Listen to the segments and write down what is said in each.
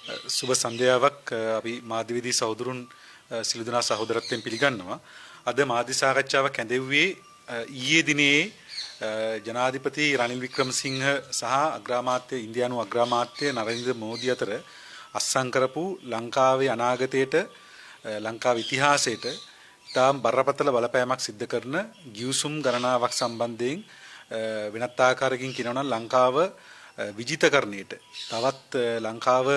සුබ සන්ධ්‍යාවක් අපි මාධ්‍යවේදී සහෝදරුන් සිළු දෙනා සහෝදරත්වයෙන් පිළිගන්නවා. අද මාධ්‍ය සාකච්ඡාවක් ඇඳෙව්වේ ඊයේ දිනේ ජනාධිපති රනිල් වික්‍රමසිංහ සහ අග්‍රාමාත්‍ය ඉන්දියානු අග්‍රාමාත්‍ය නරේන්ද්‍ර මෝදි අතර අත්සන් කරපු ලංකාවේ අනාගතයට ලංකාවේ ඉතිහාසයට තාම බරපතල බලපෑමක් සිද්ධ කරන ගිවිසුම් ගණනාවක් සම්බන්ධයෙන් වෙනත් ආකාරයකින් කියනවා නම් ලංකාව විජිතකරණයට තවත් ලංකාව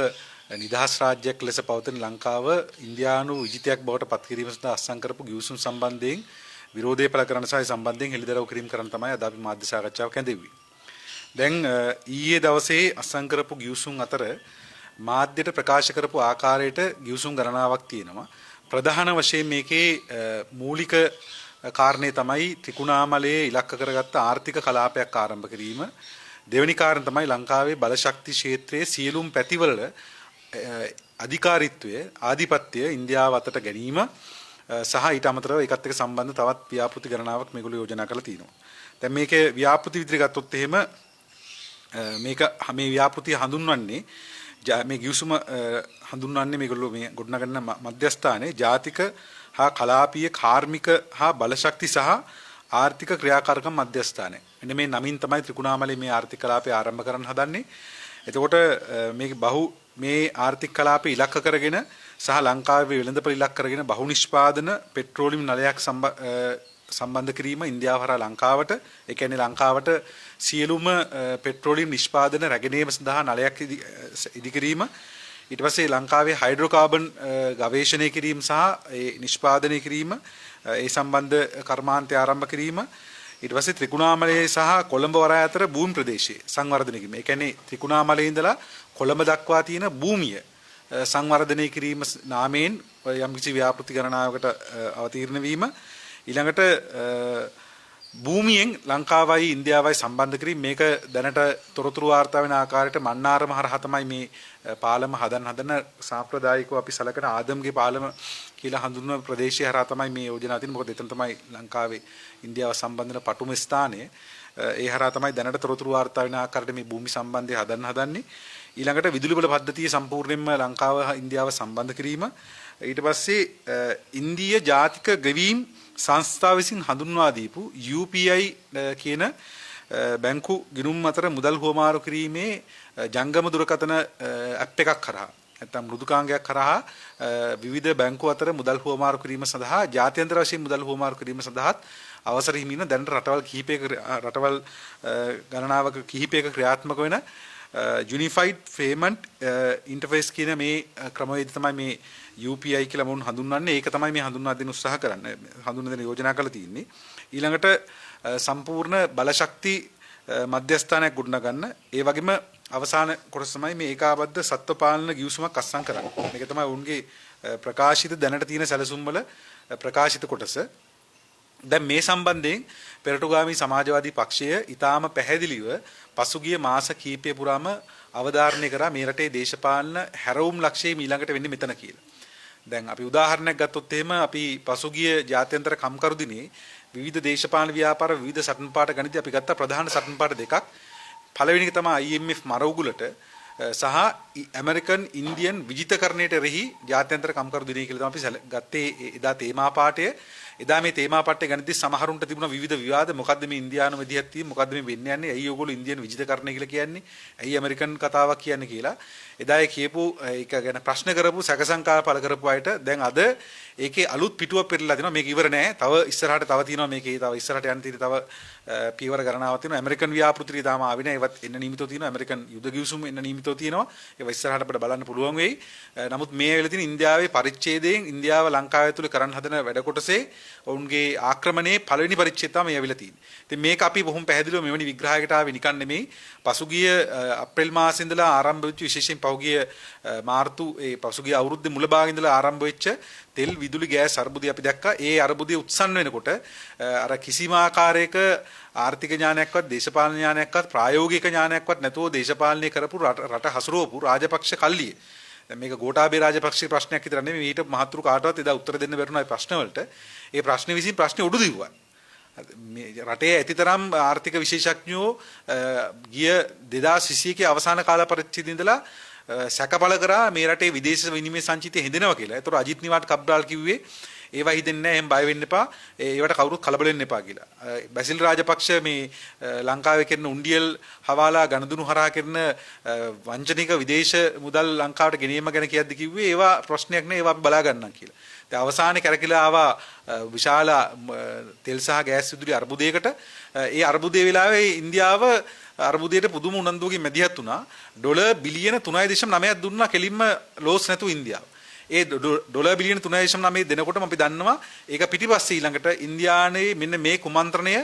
නිදහස් රාජ්‍යයක් ලෙස පවතින ලංකාව ඉන්දියානු විජිතයක් බවට පත් කිරීම සඳහා අත්සන් කරපු ගිවිසුම් සම්බන්ධයෙන් විරෝධය පළ කරන සහ සම්බන්ධයෙන් හෙළිදරව් කිරීම කරන තමයි අද අපි මාධ්‍ය සාකච්ඡාවක් ඇඳෙව්වේ. දැන් ඊයේ දවසේ අත්සන් කරපු ගිවිසුම් අතර මාධ්‍යට ප්‍රකාශ කරපු ආකාරයට ගිවිසුම් ගණනාවක් තියෙනවා. ප්‍රධාන වශයෙන් මේකේ මූලික කාරණේ තමයි ත්‍රිකුණාමලයේ ඉලක්ක කරගත්ත ආර්ථික කලාපයක් ආරම්භ කිරීම. දෙවෙනි කාරණය තමයි ලංකාවේ බලශක්ති ක්ෂේත්‍රයේ සියලුම පැතිවල අධිකාරීත්වය ආධිපත්‍යය ඉන්දියාව අතට ගැනීම සහ ඊට අමතරව ඒකත් එක්ක සම්බන්ධ තවත් ව්‍යාපෘති ගණනාවක් මේගොල්ලෝ යෝජනා කරලා තිනවා. දැන් මේකේ ව්‍යාපෘති විදිහට ගත්තොත් එහෙම මේ ව්‍යාපෘතිය හඳුන්වන්නේ මේ ගිවිසුම හඳුන්වන්නේ මේගොල්ලෝ මේ ගොඩනගන මධ්‍යස්ථානයේ ජාතික හා කලාපීය කාර්මික හා බලශක්ති සහ ආර්ථික ක්‍රියාකාරකම් මධ්‍යස්ථානය. මෙන්න මේ නමින් තමයි ත්‍රිකුණාමලයේ මේ ආර්ථික කලාපය ආරම්භ කරන්න හදන්නේ. එතකොට මේ ආර්ථික කලාපය ඉලක්ක කරගෙන සහ ලංකාවේ වෙළඳපොළ ඉලක්ක කරගෙන බහු නිෂ්පාදන පෙට්‍රෝලියම් නලයක් සම්බන්ධ කිරීම ඉන්දියාව හරහා ලංකාවට, ඒ කියන්නේ ලංකාවට සියලුම පෙට්‍රෝලියම් නිෂ්පාදන රැගෙනීම සඳහා නලයක් ඉදි කිරීම, ඊට පස්සේ ලංකාවේ හයිඩ්‍රෝකාබන් ගවේෂණය කිරීම සහ ඒ නිෂ්පාදනය කිරීම, ඒ සම්බන්ධ කර්මාන්තය ආරම්භ කිරීම, ඊට පස්සේ ත්‍රිකුණාමලයේ සහ කොළඹ වරාය අතර භූමි ප්‍රදේශයේ සංවර්ධනය කිරීම. ඒ කියන්නේ ත්‍රිකුණාමලයේ ඉඳලා කොළඹ දක්වා තියෙන භූමිය සංවර්ධනය කිරීම නාමයෙන් යම්කිසි ව්‍යාපෘති ගණනාවකට අවතීර්ණ වීම. ඊළඟට භූමියෙන් ලංකාවයි ඉන්දියාවයි සම්බන්ධ කිරීම. මේක දැනට තොරතුරු වාර්තා වෙන ආකාරයට මන්නාරම හරහා තමයි මේ පාලම හදන සාම්ප්‍රදායිකව අපි සලකන ආදම්ගේ පාලම කියලා හඳුන්වන ප්‍රදේශය හරහා තමයි මේ යෝජනා තියෙන්නේ. මොකද එතන තමයි ලංකාවේ ඉන්දියාව සම්බන්ධන පටුම ස්ථානය. ඒ හරහා තමයි දැනට තොරතුරු වාර්තා වෙන ආකාරයට මේ භූමි සම්බන්ධය හදන්නේ. ඊළඟට විදුලි බල පද්ධතිය සම්පූර්ණයෙන්ම ලංකාව ඉන්දියාව සම්බන්ධ කිරීම. ඊට පස්සේ ඉන්දීය ජාතික ගෙවීම් සංස්ථාව විසින් හඳුන්වා දීපු UPI කියන බැංකු ගිණුම් අතර මුදල් හුවමාරු කිරීමේ ජංගම දුරකථන ඇප් එකක් කරා නැත්නම් මෘදුකාංගයක් කරා විවිධ බැංකු අතර මුදල් හුවමාරු කිරීම සඳහා ජාත්‍යන්තර වශයෙන් මුදල් හුවමාරු කිරීම සඳහාත් අවසර හිමින දැනට රටවල් ගණනාවක කිහිපයක ක්‍රියාත්මක වෙන Unified Payment Interface කියන මේ ක්‍රමවේදය තමයි මේ UPI කියලා මොන හඳුන්වන්නේ. ඒක තමයි මේ හඳුන්වා දෙන්න උත්සාහ කරන්නේ. හඳුන්වා දෙන්න යෝජනා කරලා තියෙන්නේ. ඊළඟට සම්පූර්ණ බලශක්ති මධ්‍යස්ථානයක් ගොඩනගන්න. ඒ වගේම අවසාන කොටස තමයි මේ ඒකාබද්ධ සත්ව පාලන ගිවිසුමක් අත්සන් කරන්නේ. මේක තමයි උන්ගේ ප්‍රකාශිත දැනට තියෙන සැලසුම් වල ප්‍රකාශිත කොටස. දැන් මේ සම්බන්ධයෙන් පෙරටුගාමී සමාජවාදී පක්ෂය ඊටාම පැහැදිලිව පසුගිය මාස කීපය පුරාම අවධාරණය කරා මේ රටේ දේශපාලන හැරවුම් ලක්ෂ්‍යය ඊළඟට වෙන්නේ මෙතන කියලා. දැන් අපි උදාහරණයක් ගත්තොත් එහෙම අපි පසුගිය ජාත්‍යන්තර කම්කරු දිනේ විවිධ දේශපාලන ව්‍යාපාර විවිධ සටන් පාට ගණිතය අපි ගත්ත ප්‍රධාන සටන් පාට දෙකක්. පළවෙනි එක තමයි IMF මර උගුලට සහ ඇමරිකන් ඉන්දියන් විජිතකරණයට එරෙහි ජාත්‍යන්තර කම්කරු දිනය කියලා තමයි අපි ගත්තේ එදා තේමා පාඨය. එදා මේ තේමා පාඨය ගණිතය සමහරුන්ට තිබුණා විවිධ විවාද. මොකද්ද මේ ඉන්දියානු විදිහක් තියෙන්නේ? මොකද්ද මේ වෙන්නේ යන්නේ? ඇයි ඔයගොල්ලෝ ඉන්දියන් විජිතකරණය කියලා කියන්නේ? ඇයි ඇමරිකන් කතාවක් කියන්නේ කියලා. එදා ඒ කියපු ඒක ගැන ප්‍රශ්න කරපු සැකසංකා පළ කරපු අයට දැන් අද ඒකේ අලුත් පිටුවක් පෙරලා දෙනවා. මේක ඉවර නෑ. තව ඉස්සරහට තව තියෙනවා. මේකේ තව ඉස්සරහට යන්න තියෙන තව පියවර ගණනාවක් තියෙනවා. ඇමරිකන් ව්‍යාපෘතිය තාම ආවේ නෑ. ඒවත් එන්න නියමිතව තියෙනවා. ඇමරිකන් යුද ගිවිසුම එන්න නියමිතව තියෙනවා. ඒවා ඉස්සරහට අපිට බලන්න පුළුවන් වෙයි. නමුත් මේ වෙලාවේ තියෙන ඉන්දියාවේ පරිච්ඡේදයෙන් ඉන්දියාව ලංකාව ඇතුළේ කරන්න හදන වැඩ කොටසේ ඔවුන්ගේ ආක්‍රමණයේ පළවෙනි පරිච්ඡේදය තමයි මේ ඇවිල්ලා තියෙන්නේ. ඉතින් මේක අපි බොහොම පැහැදිලිව මෙවැනි විග්‍රහයකට ආවේ නිකන් නෙමෙයි. පසුගිය අප්‍රේල් මාසෙ ඉඳලා ආරම්භ වෙච්ච විශේෂයෙන් පහුගිය පසුගිය අවුරුද්දේ මුල භාගයේ ඉඳලා ආරම්භ වෙච්ච තෙල් විදුලි ගෑස් අර්බුදය අපි දැක්කා. ඒ අර්බුදය උත්සන්න වෙනකොට අර කිසිම ආකාරයක ආර්ථික ඥානයක්වත් දේශපාලන ඥානයක්වත් ප්‍රායෝගික ඥානයක්වත් නැතුව දේශපාලනය කරපු රට හසුරුවපු රාජපක්ෂ කල්ලිය. දැන් මේක ගෝඨාභය රාජපක්ෂගේ ප්‍රශ්නයක් විතර නෙමෙයි. ඊට මහතුරු කාටවත් එදා උත්තර දෙන්න බැරුණා මේ ප්‍රශ්න වලට. ඒ ප්‍රශ්න විසින් ප්‍රශ්නේ උඩු දිව්වා. මේ රටේ ඇතිතරම් ආර්ථික විශේෂඥයෝ ගිය 2021 අවසාන කාල පරිච්ඡේදයේ ඉඳලා සැකපල කරා මේ රටේ විදේශ විනිමය සංචිතය හිඳෙනවා කියලා. ඒතකොට අජිත් නිවාඩ් කබ්රාල් කිව්වේ ඒවා හිතෙන්නේ නැහැ එහෙම බය වෙන්න එපා ඒවට කවුරුත් කලබල වෙන්න එපා කියලා. බැසිල් රාජපක්ෂ මේ ලංකාවේ කරන උන්ඩියල් හවාලා ගණදුණු හරහා කරන වංචනික විදේශ මුදල් ලංකාවට ගෙනීම ගැන කියද්දි කිව්වේ ඒවා ප්‍රශ්නයක් නෑ ඒවා අපි බලා ගන්නම් කියලා. දැන් අවසානයේ කරකිලා ආවා විශාල තෙල් සහ ගෑස් විදුලි අර්බුදයකට. ඒ අර්බුදයේ වෙලාවේ ඉන්දියාව අර්බුදයට පුදුම උනන්දුවකින් මැදිහත් වුණා. ඩොලර් බිලියන 3.9ක් දුන්නා කෙලින්ම ලෝස් නැතුව ඉන්දියාව. ඒ ඩොලර් බිලියන 3.9 දෙනකොටම අපි දන්නවා ඒක පිටිපස්සේ ඊළඟට ඉන්දියාවේ මෙන්න මේ කුමන්ත්‍රණය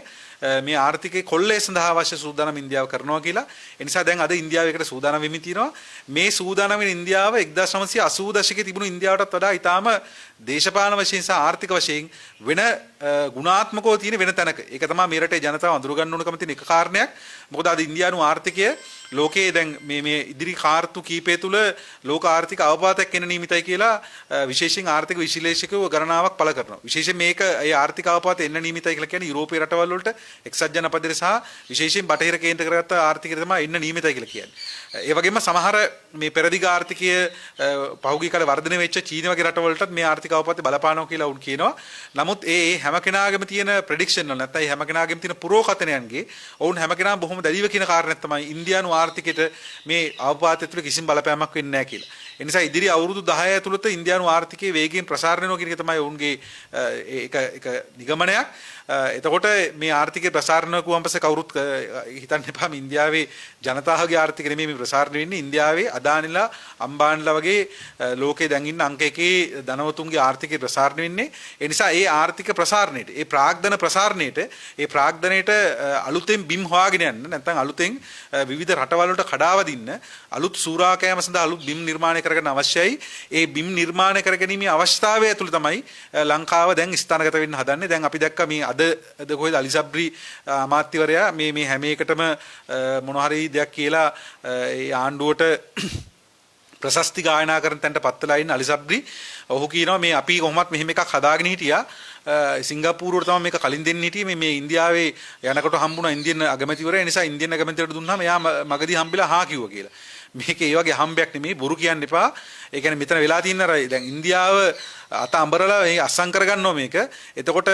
මේ ආර්ථිකයේ කොල්ලේ සඳහා අවශ්‍ය සූදානම් ඉන්දියාව කරනවා කියලා. ඒ නිසා දැන් අද ඉන්දියාව එකට සූදානම් වෙමින් තියෙනවා. මේ සූදානම් වෙන ඉන්දියාව 1980 දශකයේ තිබුණු ඉන්දියාවටත් වඩා ඊටාම දේශපාලන වශයෙන් සහ ආර්ථික වශයෙන් වෙන ගුණාත්මකව තියෙන වෙන තැනක. ඒක තමයි මේ රටේ ජනතාව අඳුර ගන්න ඕනකම තියෙන එක කාරණයක්. මොකද අද ඉන්දියානු ආර්ථිකය ලෝකයේ දැන් මේ ඉදිරි කාර්තු කීපය තුල ලෝක ආර්ථික අවපාතයක් එන නිමිතයි කියලා විශේෂයෙන් ආර්ථික විශ්ලේෂකයෝ ගණනාවක් පළ කරනවා. විශේෂයෙන් මේක ඒ ආර්ථික අවපාතය එන්න නිමිතයි කියලා කියන්නේ යුරෝපීය රටවල් වලට එක්සත් ජනපදයේ සහ විශේෂයෙන් බටහිර කේන්ද්‍ර කරගත්ත ආර්ථිකය තමයි එන්න නියමිතයි කියලා කියන්නේ. ඒ වගේම සමහර මේ පෙරදිග ආර්ථිකය පහුගිය කාලේ වර්ධනය වෙච්ච චීන වගේ රටවලටත් මේ ආර්ථික අවපාතය බලපානවා කියලා උන් කියනවා. නමුත් ඒ හැම කෙනාගේම තියෙන ප්‍රෙඩික්ෂන් වල නැත්නම් හැම කෙනාගේම තියෙන පුරෝකථනයන්ගේ ඔවුන් හැම කෙනාම බොහොම දැඩිව කියන කාරණයක් තමයි ඉන්දියානු ආර්ථිකයට මේ අවපාතය තුළ කිසිම බලපෑමක් වෙන්නේ නැහැ කියලා. ඒ නිසා ඉදිරි අවුරුදු 10 ඇතුළත ඉන්දියානු ආර්ථිකයේ වේගයෙන් ප්‍රසාරණය වෙනවා කියන එක තමයි ඔවුන්ගේ එක නිගමනයක්. එතකොට මේ ආර්ථිකයේ ප්‍රසාරණය වුවන් පස්සේ කවුරුත් හිතන්න එපා මේ ඉන්දියාවේ ජනතාවගේ ආර්ථිකය නෙමෙයි මේ ප්‍රසාරණය වෙන්නේ. ඉන්දියාවේ අදානිලා අම්බානිලා වගේ ලෝකේ දැන් ඉන්න අංක එකේ ධනවතුන්ගේ ආර්ථිකය ප්‍රසාරණය වෙන්නේ. ඒ නිසා ඒ ආර්ථික ප්‍රසාරණයට, ඒ ප්‍රාග්ධන ප්‍රසාරණයට, ඒ ප්‍රාග්ධනයට අලුතෙන් බිම් හොයාගෙන යන්න නැත්නම් අලුතෙන් විවිධ රටවල් වලට කඩාවදින්න අලුත් සූරාකෑම සඳහා අලුත් බිම් නිර්මාණය කරගන්න අවශ්‍යයි. ඒ බිම් නිර්මාණය කරගැනීමේ අවස්ථාවය ඇතුළේ තමයි ලංකාව දැන් ස්ථානගත වෙන්න හදන්නේ. දැන් අපි දැක්ක මේ අද කොහෙද අලිසබ්රි අමාත්‍යවරයා මේ හැම එකටම මොන හරි දෙයක් කියලා ඒ ආණ්ඩුවට ප්‍රශස්ති ගායනා කරන තැනට පත්වලා ඉන්න අලිසබ්රි ඔහු කියනවා මේ අපි කොහොමත් මෙහෙම එකක් හදාගෙන හිටියා සිංගප්පූරුවට තමයි මේක කලින් දෙන්න හිටියේ මේ ඉන්දියාවේ යනකොට හම්බුණා ඉන්දියන් අගමැතිවරයා. ඒ නිසා ඉන්දියන් අගමැතිවරට දුන්නාම එයා මගදී හම්බෙලා හා කිව්වා කියලා. මේක ඒ වගේ හම්බයක් නෙමෙයි බොරු කියන්න එපා. ඒ කියන්නේ මෙතන වෙලා තියෙන අර දැන් ඉන්දියාව අත අඹරලා මේ අස්සම් කරගන්නවා මේක. එතකොට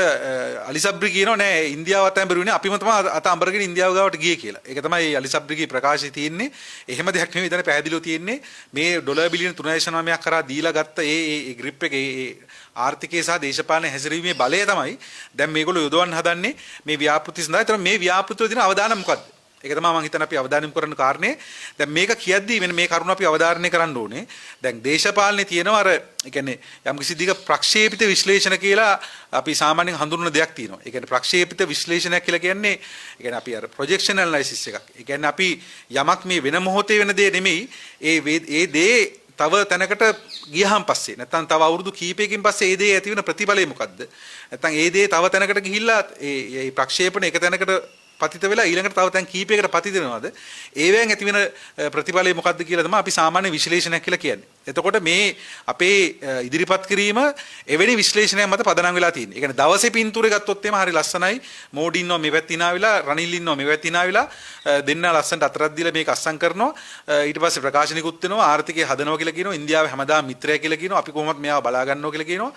අලිසබ්රි කියනවා නෑ ඉන්දියාව අත අඹරුනේ අපිම තමයි අත අඹරගෙන ඉන්දියාව ගාවට ගියේ කියලා. ඒක තමයි අලිසබ්රිගේ ප්‍රකාශය තියෙන්නේ. එහෙම දෙයක් නෙමෙයි ඉතින් පැහැදිලිව තියෙන්නේ මේ ඩොලර් බිලියන 3.9ක් කරා දීලා ගත්ත ඒ ග්‍රිප් එක ඒ ආර්ථිකයේ සහ දේශපාලන හැසිරීමේ බලය තමයි දැන් මේගොල්ලෝ යොදවන්න හදන්නේ මේ ව්‍යාපෘති සඳහා. ඒතර මේ ව්‍යාපෘතිවල තියෙන අවදානම් මොකද්ද? ඒක තමයි මම හිතන්නේ අපි අවධානය කරන කාරණේ. දැන් මේක කියද්දී මෙන්න මේ කරුණ අපි අවධාරණය කරන්න ඕනේ. දැන් දේශපාලනේ තියෙනවා අර ඒ කියන්නේ යම් කිසි දිග ප්‍රක්ෂේපිත විශ්ලේෂණ කියලා අපි සාමාන්‍යයෙන් හඳුන්වන දෙයක් තියෙනවා. ඒ කියන්නේ ප්‍රක්ෂේපිත විශ්ලේෂණයක් කියලා කියන්නේ ඒ කියන්නේ අපි අර ප්‍රොජෙක්ෂන් ඇනලයිසිස් එකක්. ඒ කියන්නේ අපි යමක් මේ වෙන මොහොතේ වෙන දේ නෙමෙයි ඒ දේ තව තැනකට ගියහම පස්සේ නැත්නම් තව අවුරුදු කීපයකින් පස්සේ ඒ දේ ඇති වෙන ප්‍රතිඵලය මොකද්ද? නැත්නම් ඒ දේ තව තැනකට ගිහිල්ලා ඒ ප්‍රක්ෂේපණ එක තැනකට පතිත වෙලා ඊළඟට තව තැන් කීපයකට පතිත වෙනවද? ඒවෙන් ඇති වෙන ප්‍රතිඵලය මොකද්ද කියලා තමයි අපි සාමාන්‍ය විශ්ලේෂණයක් කියලා කියන්නේ. එතකොට මේ අපේ ඉදිරිපත් කිරීම එවැනි විශ්ලේෂණයක් මත පදනම් වෙලා තියෙනවා. ඒ කියන්නේ දවසේ පින්තූරේ ගත්තොත් එimhe හරි ලස්සනයි. මෝඩි ඉන්නවා මේ පැත්ත ඉනාවිලා, රනිල් ඉන්නවා මේ පැත්ත ඉනාවිලා දෙන්න ලස්සනට අතරක් දීලා මේක අස්සම් කරනවා. ඊට පස්සේ ප්‍රකාශනිකුත් වෙනවා ආර්ථිකය හදනවා කියලා කියනවා. ඉන්දියාවේ හැමදාම මිත්‍රයා කියලා කියනවා. අපි කොහොමද මෙයාව බලා ගන්නවා කියලා කියනවා.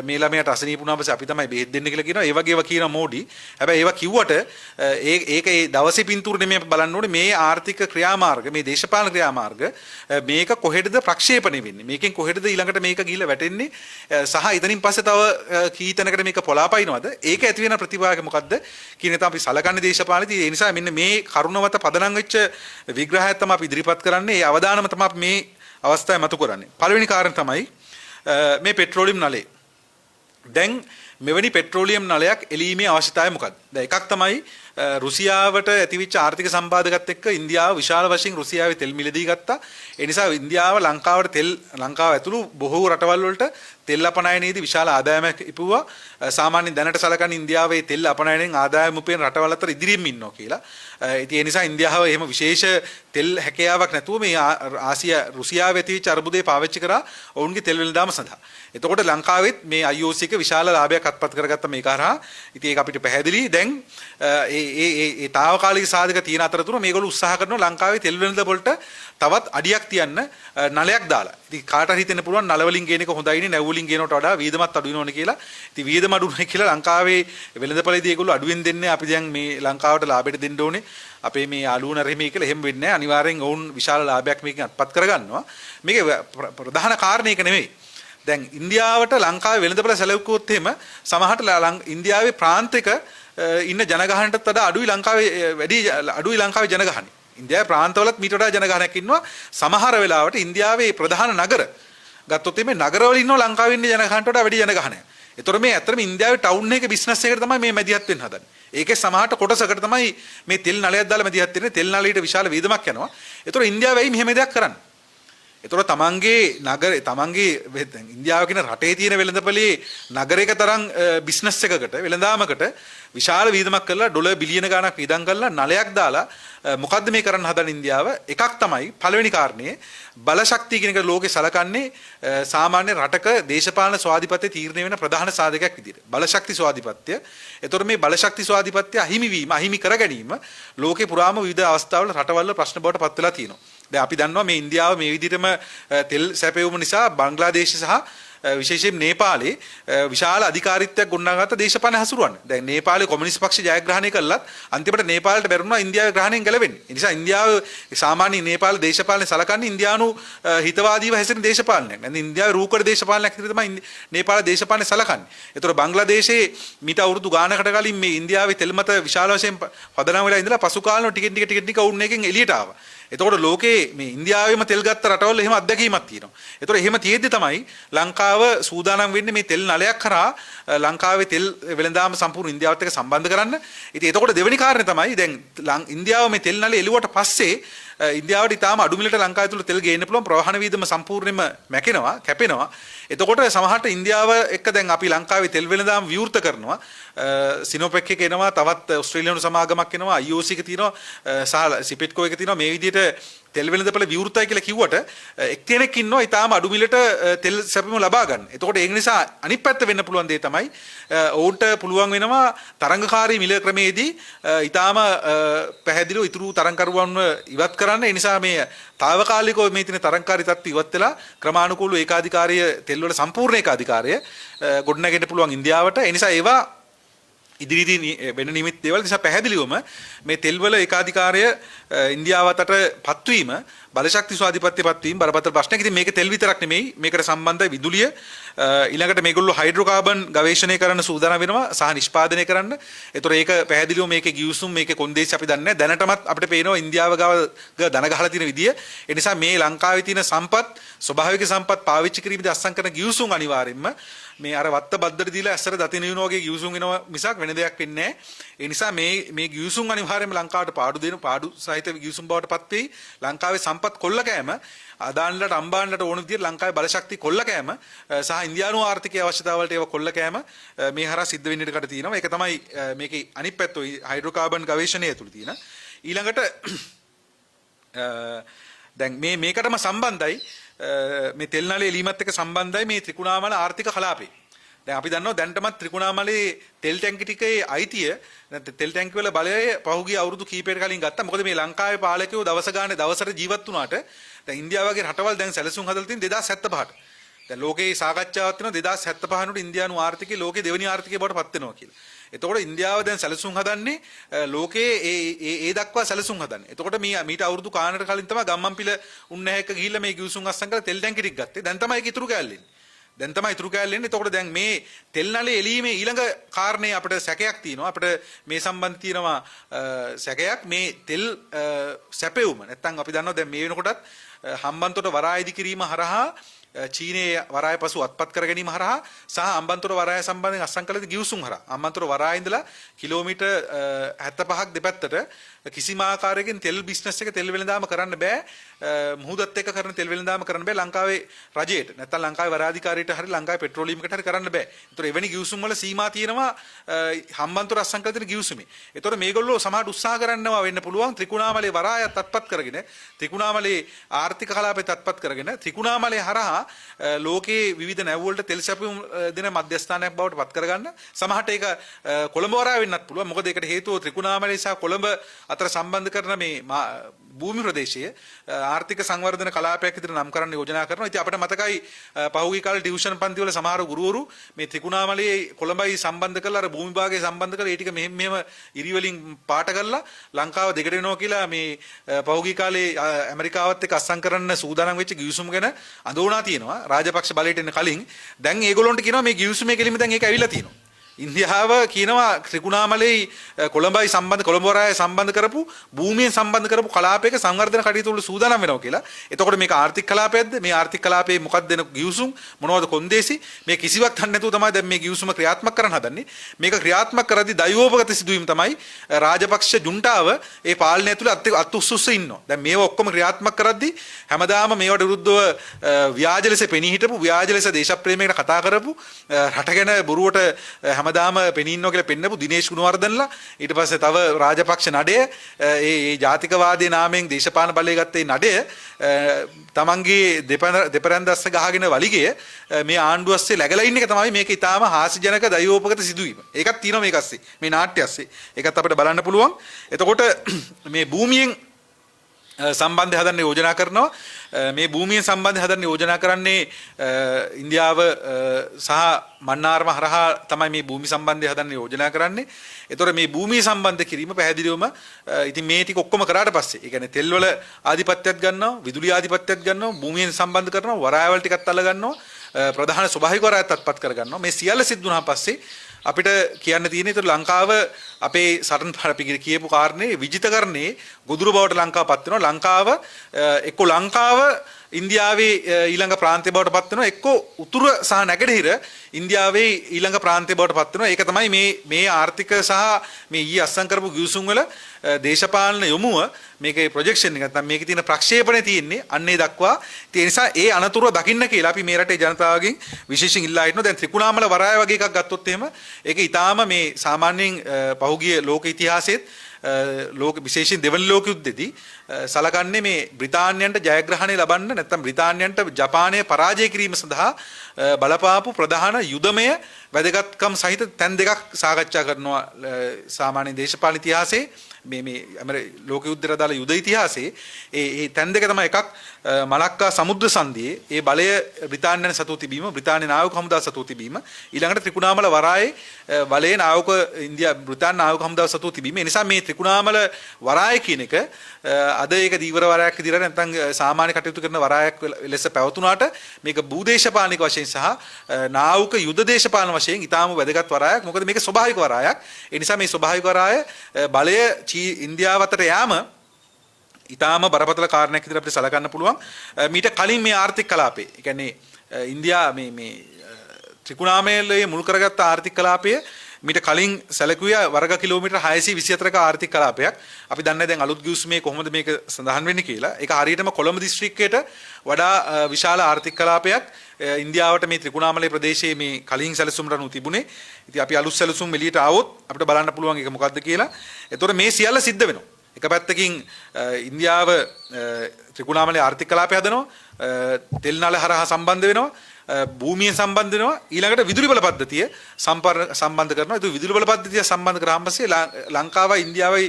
මේ ළමයාට අසනීප වුණාම පස්සේ අපි තමයි බෙහෙත් දෙන්න කියලා කියනවා. ඒ වගේ ඒවා කියනවා මෝඩි. හැබැයි ඒවා කිව්වට ඒක ඒ දවසේ පින්තූර නෙමෙයි අපි බලන්න ඕනේ මේ ආර්ථික ක්‍රියාමාර්ග මේ දේශපාලන ක්‍රියාමාර්ග මේක කොහෙටද ප්‍රක්ෂේපණය වෙන්නේ මේකෙන් කොහෙටද ඊළඟට මේක ගිහිල්ලා වැටෙන්නේ සහ එතනින් පස්සේ තව කී තැනකට මේක පොලාපයින්නවද ඒක ඇති වෙන ප්‍රතිභාගය මොකද්ද කියන එක අපි සලකන්නේ දේශපාලනයේදී ඒ නිසා මෙන්න මේ කරුණවත පදනම් වෙච්ච විග්‍රහයක් තමයි අපි ඉදිරිපත් කරන්නේ ඒ අවදානම තමයි අපි මේ අවස්ථාවේ මතු කරන්නේ පළවෙනි කාරණය තමයි මේ පෙට්‍රෝලියම් නලය දැන් මෙවැනි පෙට්‍රෝලියම් නලයක් එලීමේ අවශ්‍යතාවය මොකක්ද දැන් එකක් තමයි රුසියාවට ඇතිවෙච්ච ආර්ථික සම්බාධකත් එක්ක ඉන්දියාව විශාල වශයෙන් රුසියාවේ තෙල් මිලදී ගත්තා. ඒ නිසා ඉන්දියාව ලංකාව ඇතුළු බොහෝ රටවල් වලට තෙල් අපනයනයේදී විශාල ආදායමක් ඉපුවා. සාමාන්‍යයෙන් දැනට සලකන ඉන්දියාවේ තෙල් අපනයනයෙන් ආදායම උපයන රටවල් අතර ඉදිරියෙන් ඉන්නවා කියලා. ඉතින් ඒ නිසා ඉන්දියාව එහෙම විශේෂ තෙල් හැකියාවක් නැතුව මේ රුසියාවේ ඇතිවෙච්ච අර්බුදේ පාවිච්චි කරා ඔවුන්ගේ තෙල් වෙළඳාම සඳහා. එතකොට ලංකාවෙත් මේ IOC එක විශාල ලාභයක් අත්පත් කරගත්ත මේක හරහා ඉතින් ඒක අපිට පැහැදිලි. දැන් ඒ తాවකාලික සාධක තියෙන අතරතුර මේගොල්ලෝ උත්සාහ කරනවා ලංකාවේ තෙල් වෙළඳ පොළට තවත් අඩියක් තියන්න නලයක් දාලා. ඉතින් කාට හරි හිතෙන්න පුළුවන් නල වලින් ගේන එක හොඳයිනේ නැව් වලින් ගේනවට වඩා වීදමත් අඩු වෙනවනේ කියලා. ඉතින් වීදම අඩු වෙනවා කියලා ලංකාවේ වෙළඳපොළේදී ඒගොල්ලෝ අඩුවෙන් දෙන්නේ අපි දැන් මේ ලංකාවට ලාභයට දෙන්න ඕනේ. අපේ මේ යාළුවෝ නැරෙමි කියලා එහෙම වෙන්නේ නැහැ. අනිවාර්යෙන් ඔවුන් විශාල ලාභයක් මේකෙන් අත්පත් කරගන්නවා. මේක ප්‍රධාන කාරණේ ඒක නෙමෙයි. දැන් ඉන්දියාවට ලංකාවේ වෙළඳපොළ සැලකුවොත් එහෙම සමහරට ඉන්දියාවේ ප්‍රාන්තික ඉන්න ජනගහනටත් වඩා අඩුයි ලංකාවේ ජනගහනය. ඉන්දියාවේ ප්‍රාන්තවලත් මීට වඩා ජනගහනයක් ඉන්නවා. සමහර වෙලාවට ඉන්දියාවේ ප්‍රධාන නගර ගත්තොත් මේ නගරවල ඉන්නවා ලංකාවේ ඉන්න ජනගහනට වඩා වැඩි ජනගහනයක්. ඒතර මේ ඇත්තටම ඉන්දියාවේ ටවුන් එකේ බිස්නස් එකකට තමයි මේ මැදිහත් වෙන්න හදන්නේ. ඒකේ සමහරට කොටසකට තමයි මේ තෙල් නලයක් දාලා මැදිහත් වෙන්නේ. තෙල් නලයට විශාල වේදමක් යනවා. ඒතර ඉන්දියාවයි මෙහෙම දෙයක් කරන්නේ. ඒතර තමන්ගේ නගරේ තමන්ගේ ඉන්දියාව කියන රටේ තියෙන වෙළඳපොලේ නගරයක තරම් බිස්නස් එකකට වෙළඳාමකට විශාල වීදමක් කරලා ඩොලර් බිලියන ගණනක් වියදම් කරලා නලයක් දාලා මොකද්ද මේ කරන්න හදන ඉන්දියාව? එකක් තමයි පළවෙනි කාරණේ බලශක්තිය කියන එක ලෝකේ සලකන්නේ සාමාන්‍ය රටක දේශපාලන ස්වාධිපත්‍ය තීරණය වෙන ප්‍රධාන සාධකයක් විදිහට. බලශක්ති ස්වාධිපත්‍ය. ඒතර මේ බලශක්ති ස්වාධිපත්‍ය අහිමි වීම අහිමි කර ගැනීම ලෝකේ පුරාම විවිධ අවස්ථාවල රටවල ප්‍රශ්න බවට පත් වෙලා තියෙනවා. දැන් අපි දන්නවා මේ ඉන්දියාව මේ විදිහටම තෙල් සැපයුම නිසා බංග්ලාදේශ සහ විශේෂයෙන් නේපාලේ විශාල අධිකාරීත්වයක් ගොඩනගාගත්ත දේශපාලන හසුරුවන්න. දැන් නේපාලේ කොමියුනිස්ට් පක්ෂ ජයග්‍රහණය කළත් අන්තිමට නේපාලට බැරුණා ඉන්දියාවේ ග්‍රහණයෙන් ගැලවෙන්නේ. ඒ නිසා ඉන්දියාව සාමාන්‍ය නේපාල දේශපාලනය සලකන්නේ ඉන්දියානු හිතවාදීව හැසිරෙන දේශපාලනයක්. නැත්නම් ඉන්දියාවේ රූකඩ දේශපාලනයක් විදිහට තමයි නේපාල දේශපාලනය සලකන්නේ. ඒතර බංග්ලාදේශයේ මීට අවුරුදු ගානකට කලින් මේ ඉන්දියාවේ තෙල් මත විශාල වශයෙන් පදනම් වෙලා ඉඳලා පසු කාලෙම ටික ඔවුන් එකෙන් එළියට ආවා. එතකොට ලෝකේ මේ ඉන්දියාවෙම තෙල් ගත්ත රටවල එහෙම අත්දැකීමක් තියෙනවා. එතකොට එහෙම තියෙද්දි තමයි ලංකාව සූදානම් වෙන්නේ මේ තෙල් නලයක් කරා ලංකාවේ තෙල් වෙළඳාම සම්පූර්ණ ඉන්දියාවත් එක්ක සම්බන්ධ කරන්න. ඉතින් එතකොට දෙවෙනි කාරණේ තමයි දැන් ඉන්දියාව මේ තෙල් නලය එළුවට පස්සේ ඉන්දියාවට ඉතාලම අඩු මිලට ලංකාව තුළ තෙල් ගේන්න පුළුවන් ප්‍රවාහන වීදම සම්පූර්ණයෙන්ම මැකෙනවා කැපෙනවා. එතකොට සමහරට ඉන්දියාව එක්ක දැන් අපි ලංකාවේ තෙල් වෙළඳාම විවෘත කරනවා. සිනෝපෙක් එක එනවා, තවත් ඕස්ට්‍රේලියානු සමාගමක් එනවා, IOC එක තියෙනවා, සහ සිපෙට්කෝ එක තියෙනවා. මේ විදිහට තෙල් වෙළඳපොළ විවෘතයි කියලා කිව්වට එක්කෙනෙක් ඉන්නවා ඉතාලම අඩු මිලට තෙල් සැපීම ලබා ගන්න. එතකොට ඒක නිසා අනිත් පැත්ත වෙන්න පුළුවන් දේ තමයි ඔවුන්ට පුළුවන් වෙනවා තරංගකාරී මිල ක්‍රමේදී ඉතාලම පැහැදිලිව ඉතුරු තරංකරුවන්ව ඉවත් කරන්න. ඒ නිසා මේ తాවකාලිකව මේ තියෙන තරංකාරී තත්ත්ව ඉවත් වෙලා ක්‍රමානුකූලව ඒකාධිකාරීය තෙල් වල සම්පූර්ණ ඒකාධිකාරය ගොඩනගෙන්න පුළුවන් ඉන්දියාවට. ඒ නිසා ඒවා ඉදිරියේදී වෙන නිමිති දේවල් නිසා පැහැදිලිවම මේ තෙල් වල ඒකාධිකාරය ඉන්දියාවතට පත්වීම බලශක්ති ස්වාධිපත්‍ය පත්වීම බරපතල ප්‍රශ්නයක්. ඉතින් මේක තෙල් විතරක් නෙමෙයි මේකට සම්බන්ධයි විදුලිය. ඊළඟට මේගොල්ලෝ හයිඩ්‍රෝකාබන් ගවේෂණය කරන්න සූදානම් වෙනවා සහ නිෂ්පාදනය කරන්න. ඒතොර ඒක පැහැදිලිව මේකේ ගිවිසුම් මේකේ කොන්දේසි අපි දන්නේ නැහැ. දැනටමත් අපිට පේනවා ඉන්දියාව ගාව දන ගහලා තියෙන විදිය. ඒ නිසා මේ ලංකාවේ තියෙන සම්පත් ස්වභාවික සම්පත් පාවිච්චි කිරීමේදී අත්සන් කරන ගිවිසුම් අනිවාර්යෙන්ම මේ අර වත්ත බද්දට දීලා ඇස්සර දතින යන වගේ ගිවිසුම් වෙනවා මිසක් වෙන දෙයක් වෙන්නේ නැහැ. ඒ නිසා මේ ගිවිසුම් අනිවාර්යයෙන්ම ලංකාවට පාඩු සහිත ගිවිසුම් බවට පත් වෙයි. ලංකාවේ සම්පත් කොල්ල කෑම අදාන්ලට අම්බාන්ලට ඕන විදිහට ලංකාවේ බලශක්තිය කොල්ල කෑම සහ ඉන්දියානු ආර්ථිකයේ අවශ්‍යතාවලට ඒව කොල්ල කෑම මේ හරහා සිද්ධ වෙන්න ඉඩ තියෙනවා. ඒක තමයි මේකේ අනිත් පැත්ත හයිඩ්‍රෝකාබන් ගවේෂණය ඇතුළේ තියෙන. ඊළඟට දැන් මේකටම සම්බන්ධයි මේ තෙල් නලයේ එලීමත් එක්ක සම්බන්ධයි මේ ත්‍රිකුණාමල ආර්ථික කලාපේ. දැන් අපි දන්නවා දැන්ටමත් ත්‍රිකුණාමලේ තෙල් ටැංකි ටිකේ අයිතිය නැත්නම් තෙල් ටැංකි වල බලය පහුගිය අවුරුදු කීපයකට කලින් ගත්තා. මොකද මේ ලංකාවේ පාලකයෝ දවස ගානේ දවසට ජීවත් වුණාට දැන් ඉන්දියාව වගේ රටවල් දැන් සැලසුම් හදලා තියෙන 2075ට. දැන් ලෝකේ සාකච්ඡාවක් තියෙනවා 2075 නුට ඉන්දියානු ආර්ථිකය ලෝකේ දෙවෙනි ආර්ථිකය බවට පත් වෙනවා කියලා. එතකොට ඉන්දියාව දැන් සැලසුම් හදන්නේ ලෝකයේ ඒ දක්වා සැලසුම් හදන්නේ. එතකොට මීට අවුරුදු කාලකට කලින් තමයි ගම්මන්පිල උන්නැහැක ගිහිල්ලා මේ ගිවිසුම් අස්සම් කරලා තෙල් ටැංකි ටික ගත්තේ. දැන් තමයි ඒක ඉතුරු කෑල්ලෙන්නේ. එතකොට දැන් මේ තෙල් නලයේ එලීමේ ඊළඟ කාරණේ අපිට සැකයක් තියෙනවා. අපිට මේ සම්බන්ධ තියෙනවා සැකයක් මේ තෙල් සැපෙවුම. නැත්තම් අපි දන්නවා දැන් මේ වෙනකොටත් හම්බන්තොට වරාය ඉදි කිරීම හරහා චීනයේ වරාය පසු අත්පත් කර ගැනීම හරහා සහ අම්බන්තොට වරාය සම්බන්ධයෙන් අත්සන් කළ ගිවිසුම් හරහා අම්බන්තොට වරාය ඉඳලා කිලෝමීටර් 75ක් දෙපැත්තට කිසිම ආකාරයකින් තෙල් බිස්නස් එක තෙල් වෙළඳාම කරන්න බෑ. මුහුදත් එක්ක කරන තෙල් වෙළඳාම කරන්න බෑ ලංකාවේ රජයට. නැත්තම් ලංකාවේ වරාධිකාරියට පෙට්‍රෝලයට හරි ලංකාවේ පෙට්‍රෝලියමකට හරි කරන්න බෑ. ඒතර එවැනි ගිවිසුම් වල සීමා තියෙනවා හම්බන්තොට අස්සංකල තියෙන ගිවිසුමේ. ඒතර මේගොල්ලෝ සමහරට උත්සාහ කරනවා වෙන්න පුළුවන් ත්‍රිකුණාමලයේ වරායත් අත්පත් කරගෙන ත්‍රිකුණාමලයේ ආර්ථික කලාපයත් අත්පත් කරගෙන ත්‍රිකුණාමලයේ හරහා ලෝකයේ විවිධ නැව් වලට තෙල් සැපයුම් දෙන මධ්‍යස්ථානයක් බවට පත් කරගන්න. සමහරට ඒක කොළඹ වරාය වෙන්නත් පුළුවන්. මොකද ඒකට හේතුව ත්‍රිකුණාමලයේ සහ කොළඹ අතර සම්බන්ධ කරන මේ භූමි ප්‍රදේශයේ ආර්ථික සංවර්ධන කලාපයක් විදිහට නම් කරන්න යෝජනා කරනවා. ඉතින් අපිට මතකයි පහුගිය කාලේ ටියුෂන් පන්ති වල සමහර ගුරුවරු මේ ත්‍රිකුණාමලයේ කොළඹයි සම්බන්ධ කරලා අර භූමි භාගය සම්බන්ධ කරලා ඒ ටික මෙහෙම ඉරි වලින් පාට කරලා ලංකාව දෙකට වෙනවා කියලා මේ පහුගිය කාලේ ඇමරිකාවත් එක්ක අස්සම් කරන්න සූදානම් වෙච්ච ගිවිසුම ගැන අඳෝනා තියෙනවා. රාජපක්ෂ බලයට එන්න කලින් දැන් ඒගොල්ලොන්ට කියනවා මේ ගිවිසුමේ කෙලින්ම දැන් ඒක ඇවිල්ලා තියෙනවා. ඉන්දියාව කියනවා ත්‍රිකුණාමලයේ කොළඹයි සම්බන්ධ කොළඹ වරාය සම්බන්ධ කරපු භූමියෙන් සම්බන්ධ කරපු කලාපයක සංවර්ධන කටයුතු වල සූදානම් වෙනවා කියලා. එතකොට මේක ආර්ථික කලාපයක්ද? මේ ආර්ථික කලාපයේ මොකක්ද දෙන ගිවිසුම් මොනවද කොන්දේසි? මේ කිසිවක් දන්නේ නැතුව තමයි දැන් මේ ගිවිසුම ක්‍රියාත්මක කරන්න හදන්නේ. මේක ක්‍රියාත්මක කරද්දී දයෝපගත සිදුවීම තමයි රාජපක්ෂ ජුන්ටාව ඒ පාලනය තුළ අත් උස්සුස්ස ඉන්නවා. දැන් මේව ඔක්කොම ක්‍රියාත්මක කරද්දී හැමදාම මේවට විරුද්ධව ව්‍යාජ ලෙස පෙනී හිටපු ව්‍යාජ ලෙස දේශප්‍රේමයකට කතා කරපු රට ගැන බොරුවට හැමදාම පෙනී ඉන්නවා කියලා පෙන්නපු දිනේෂ් ගුණවර්ධනලා ඊට පස්සේ තව රාජපක්ෂ නඩය ඒ ජාතිකවාදී නාමයෙන් දේශපාලන බලය ගත්තේ නඩය තමන්ගේ දෙපරැන්දස්ස ගහගෙන වලිගය මේ ආණ්ඩුව අස්සේ läගලා ඉන්න එක තමයි මේක ඊටාම හාස්‍යජනක දයෝපගත සිදුවීම. ඒකත් තියෙනවා මේක අස්සේ. මේ නාට්‍ය අස්සේ. ඒකත් අපිට බලන්න පුළුවන්. එතකොට මේ භූමියෙන් සම්බන්ධය හදන්න යෝජනා කරනවා. මේ භූමියෙන් සම්බන්ධය හදන්න යෝජනා කරන්නේ ඉන්දියාව සහ මන්නාරම හරහා තමයි මේ භූමි සම්බන්ධය හදන්න යෝජනා කරන්නේ. ඒතොර මේ භූමිය සම්බන්ධ කිරීම පැහැදිලිවම ඉතින් මේ ටික ඔක්කොම කරාට පස්සේ ඒ කියන්නේ තෙල් වල ආධිපත්‍යයක් ගන්නවා, විදුලි ආධිපත්‍යයක් ගන්නවා, භූමියෙන් සම්බන්ධ කරනවා, වරායවල ටිකත් අල්ල ගන්නවා, ප්‍රධාන ස්වභාවික වරායත් අත්පත් කර ගන්නවා. මේ සියල්ල සිද්ධ වුණා පස්සේ අපිට කියන්න තියෙන්නේ ඒතර ලංකාව අපේ සටන් අපි කියපු කාරණේ විජිතකරණේ ගොදුරු බවට ලංකාවපත් වෙනවා. ලංකාව එක්ක ලංකාව ඉන්දියාවේ ඊළඟ ප්‍රාන්තය බවට පත් වෙනවා, එක්ක උතුරු සහ නැගෙනහිර ඉන්දියාවේ ඊළඟ ප්‍රාන්තය බවට පත් වෙනවා. ඒක තමයි මේ ආර්ථික සහ මේ ඊ අස්සම් කරපු ගිවිසුම් වල දේශපාලන යොමුව මේකේ ප්‍රොජෙක්ෂන් එක නැත්නම් මේකේ තියෙන ප්‍රක්ෂේපණය තියෙන්නේ අන්නේ දක්වා. ඒ නිසා ඒ අනතුරු දකින්න කියලා අපි මේ රටේ ජනතාවගෙන් විශේෂයෙන් ඉල්ලා හිටනවා. දැන් ත්‍රිකුණාමල වරාය වගේ එකක් ගත්තොත් එහෙම ඒක ඊටාම මේ සාමාන්‍යයෙන් පහුගිය ලෝක ඉතිහාසයේත් ලෝක විශේෂයෙන් දෙවන ලෝක යුද්ධෙදී සලකන්නේ මේ බ්‍රිතාන්‍යයන්ට ජයග්‍රහණය ලබන්න නැත්නම් බ්‍රිතාන්‍යයන්ට ජපානය පරාජය කිරීම සඳහා බලපාපු ප්‍රධාන යුදමය වැදගත්කම් සහිත තැන් දෙකක් සාකච්ඡා කරනවා සාමාන්‍ය දේශපාලන ඉතිහාසයේ මේ ලෝක යුද්ධයට අදාළ යුද ඉතිහාසයේ ඒ තැන් දෙක තමයි එකක් මලක්කා සමුද්‍ර සංධියේ ඒ බලය බ්‍රිතාන්‍යයන් සතු තිබීම, බ්‍රිතාන්‍ය නාවික හමුදාව සතු තිබීම, ඊළඟට ත්‍රිකුණාමල වරායේ බලයේ නාවික බ්‍රිතාන්‍ය නාවික හමුදාව සතු තිබීම. ඒ නිසා මේ ත්‍රිකුණාමල වරාය කියන එක අද ඒක දීවර වරායක් විදිහට නැත්නම් සාමාන්‍ය කටයුතු කරන වරායක් ලෙස පැවතුනාට මේක භූදේශපාලනික වශයෙන් සහ නාවික යුද දේශපාලන වශයෙන් ඊටාම වැදගත් වරායක්. මොකද මේක ස්වභාවික වරායක්. ඒ නිසා මේ ස්වභාවික වරාය බලය ඉන්දියාව අතර යාම ඊටාම බරපතල කාරණයක් විදිහට අපිට සලකන්න පුළුවන්. මීට කලින් මේ ආර්ථික කලාපේ, ඒ කියන්නේ ඉන්දියා මේ ත්‍රිකුණාමලයේ මුල් කරගත්ත ආර්ථික කලාපය මීට කලින් සැලකුවේ වර්ග කිලෝමීටර් 624ක ආර්ථික කලාපයක්. අපි දන්නේ දැන් අලුත් ගිවිසුමේ කොහොමද මේක සඳහන් වෙන්නේ කියලා. ඒක හරියටම කොළඹ දිස්ත්‍රික්කයට වඩා විශාල ආර්ථික කලාපයක් ඉන්දියාවට මේ ත්‍රිකුණාමලයේ ප්‍රදේශයේ මේ කලින් සැලසුම් රණු තිබුණේ. ඉතින් අපි අලුත් සැලසුම් එළියට ආවොත් අපිට බලන්න පුළුවන් ඒක මොකක්ද කියලා. ඒතකොට මේ සියල්ල සිද්ධ වෙනවා. එක පැත්තකින් ඉන්දියාව ත්‍රිකුණාමලයේ ආර්ථික කලාපය හදනවා, තෙල් නල හරහා සම්බන්ධ වෙනවා, භූමිය සම්බන්ධ වෙනවා, ඊළඟට විදුලි බල පද්ධතිය සම්බන්ධ කරනවා. ඒක විදුලි බල පද්ධතිය සම්බන්ධ කරාම පස්සේ ලංකාවයි ඉන්දියාවයි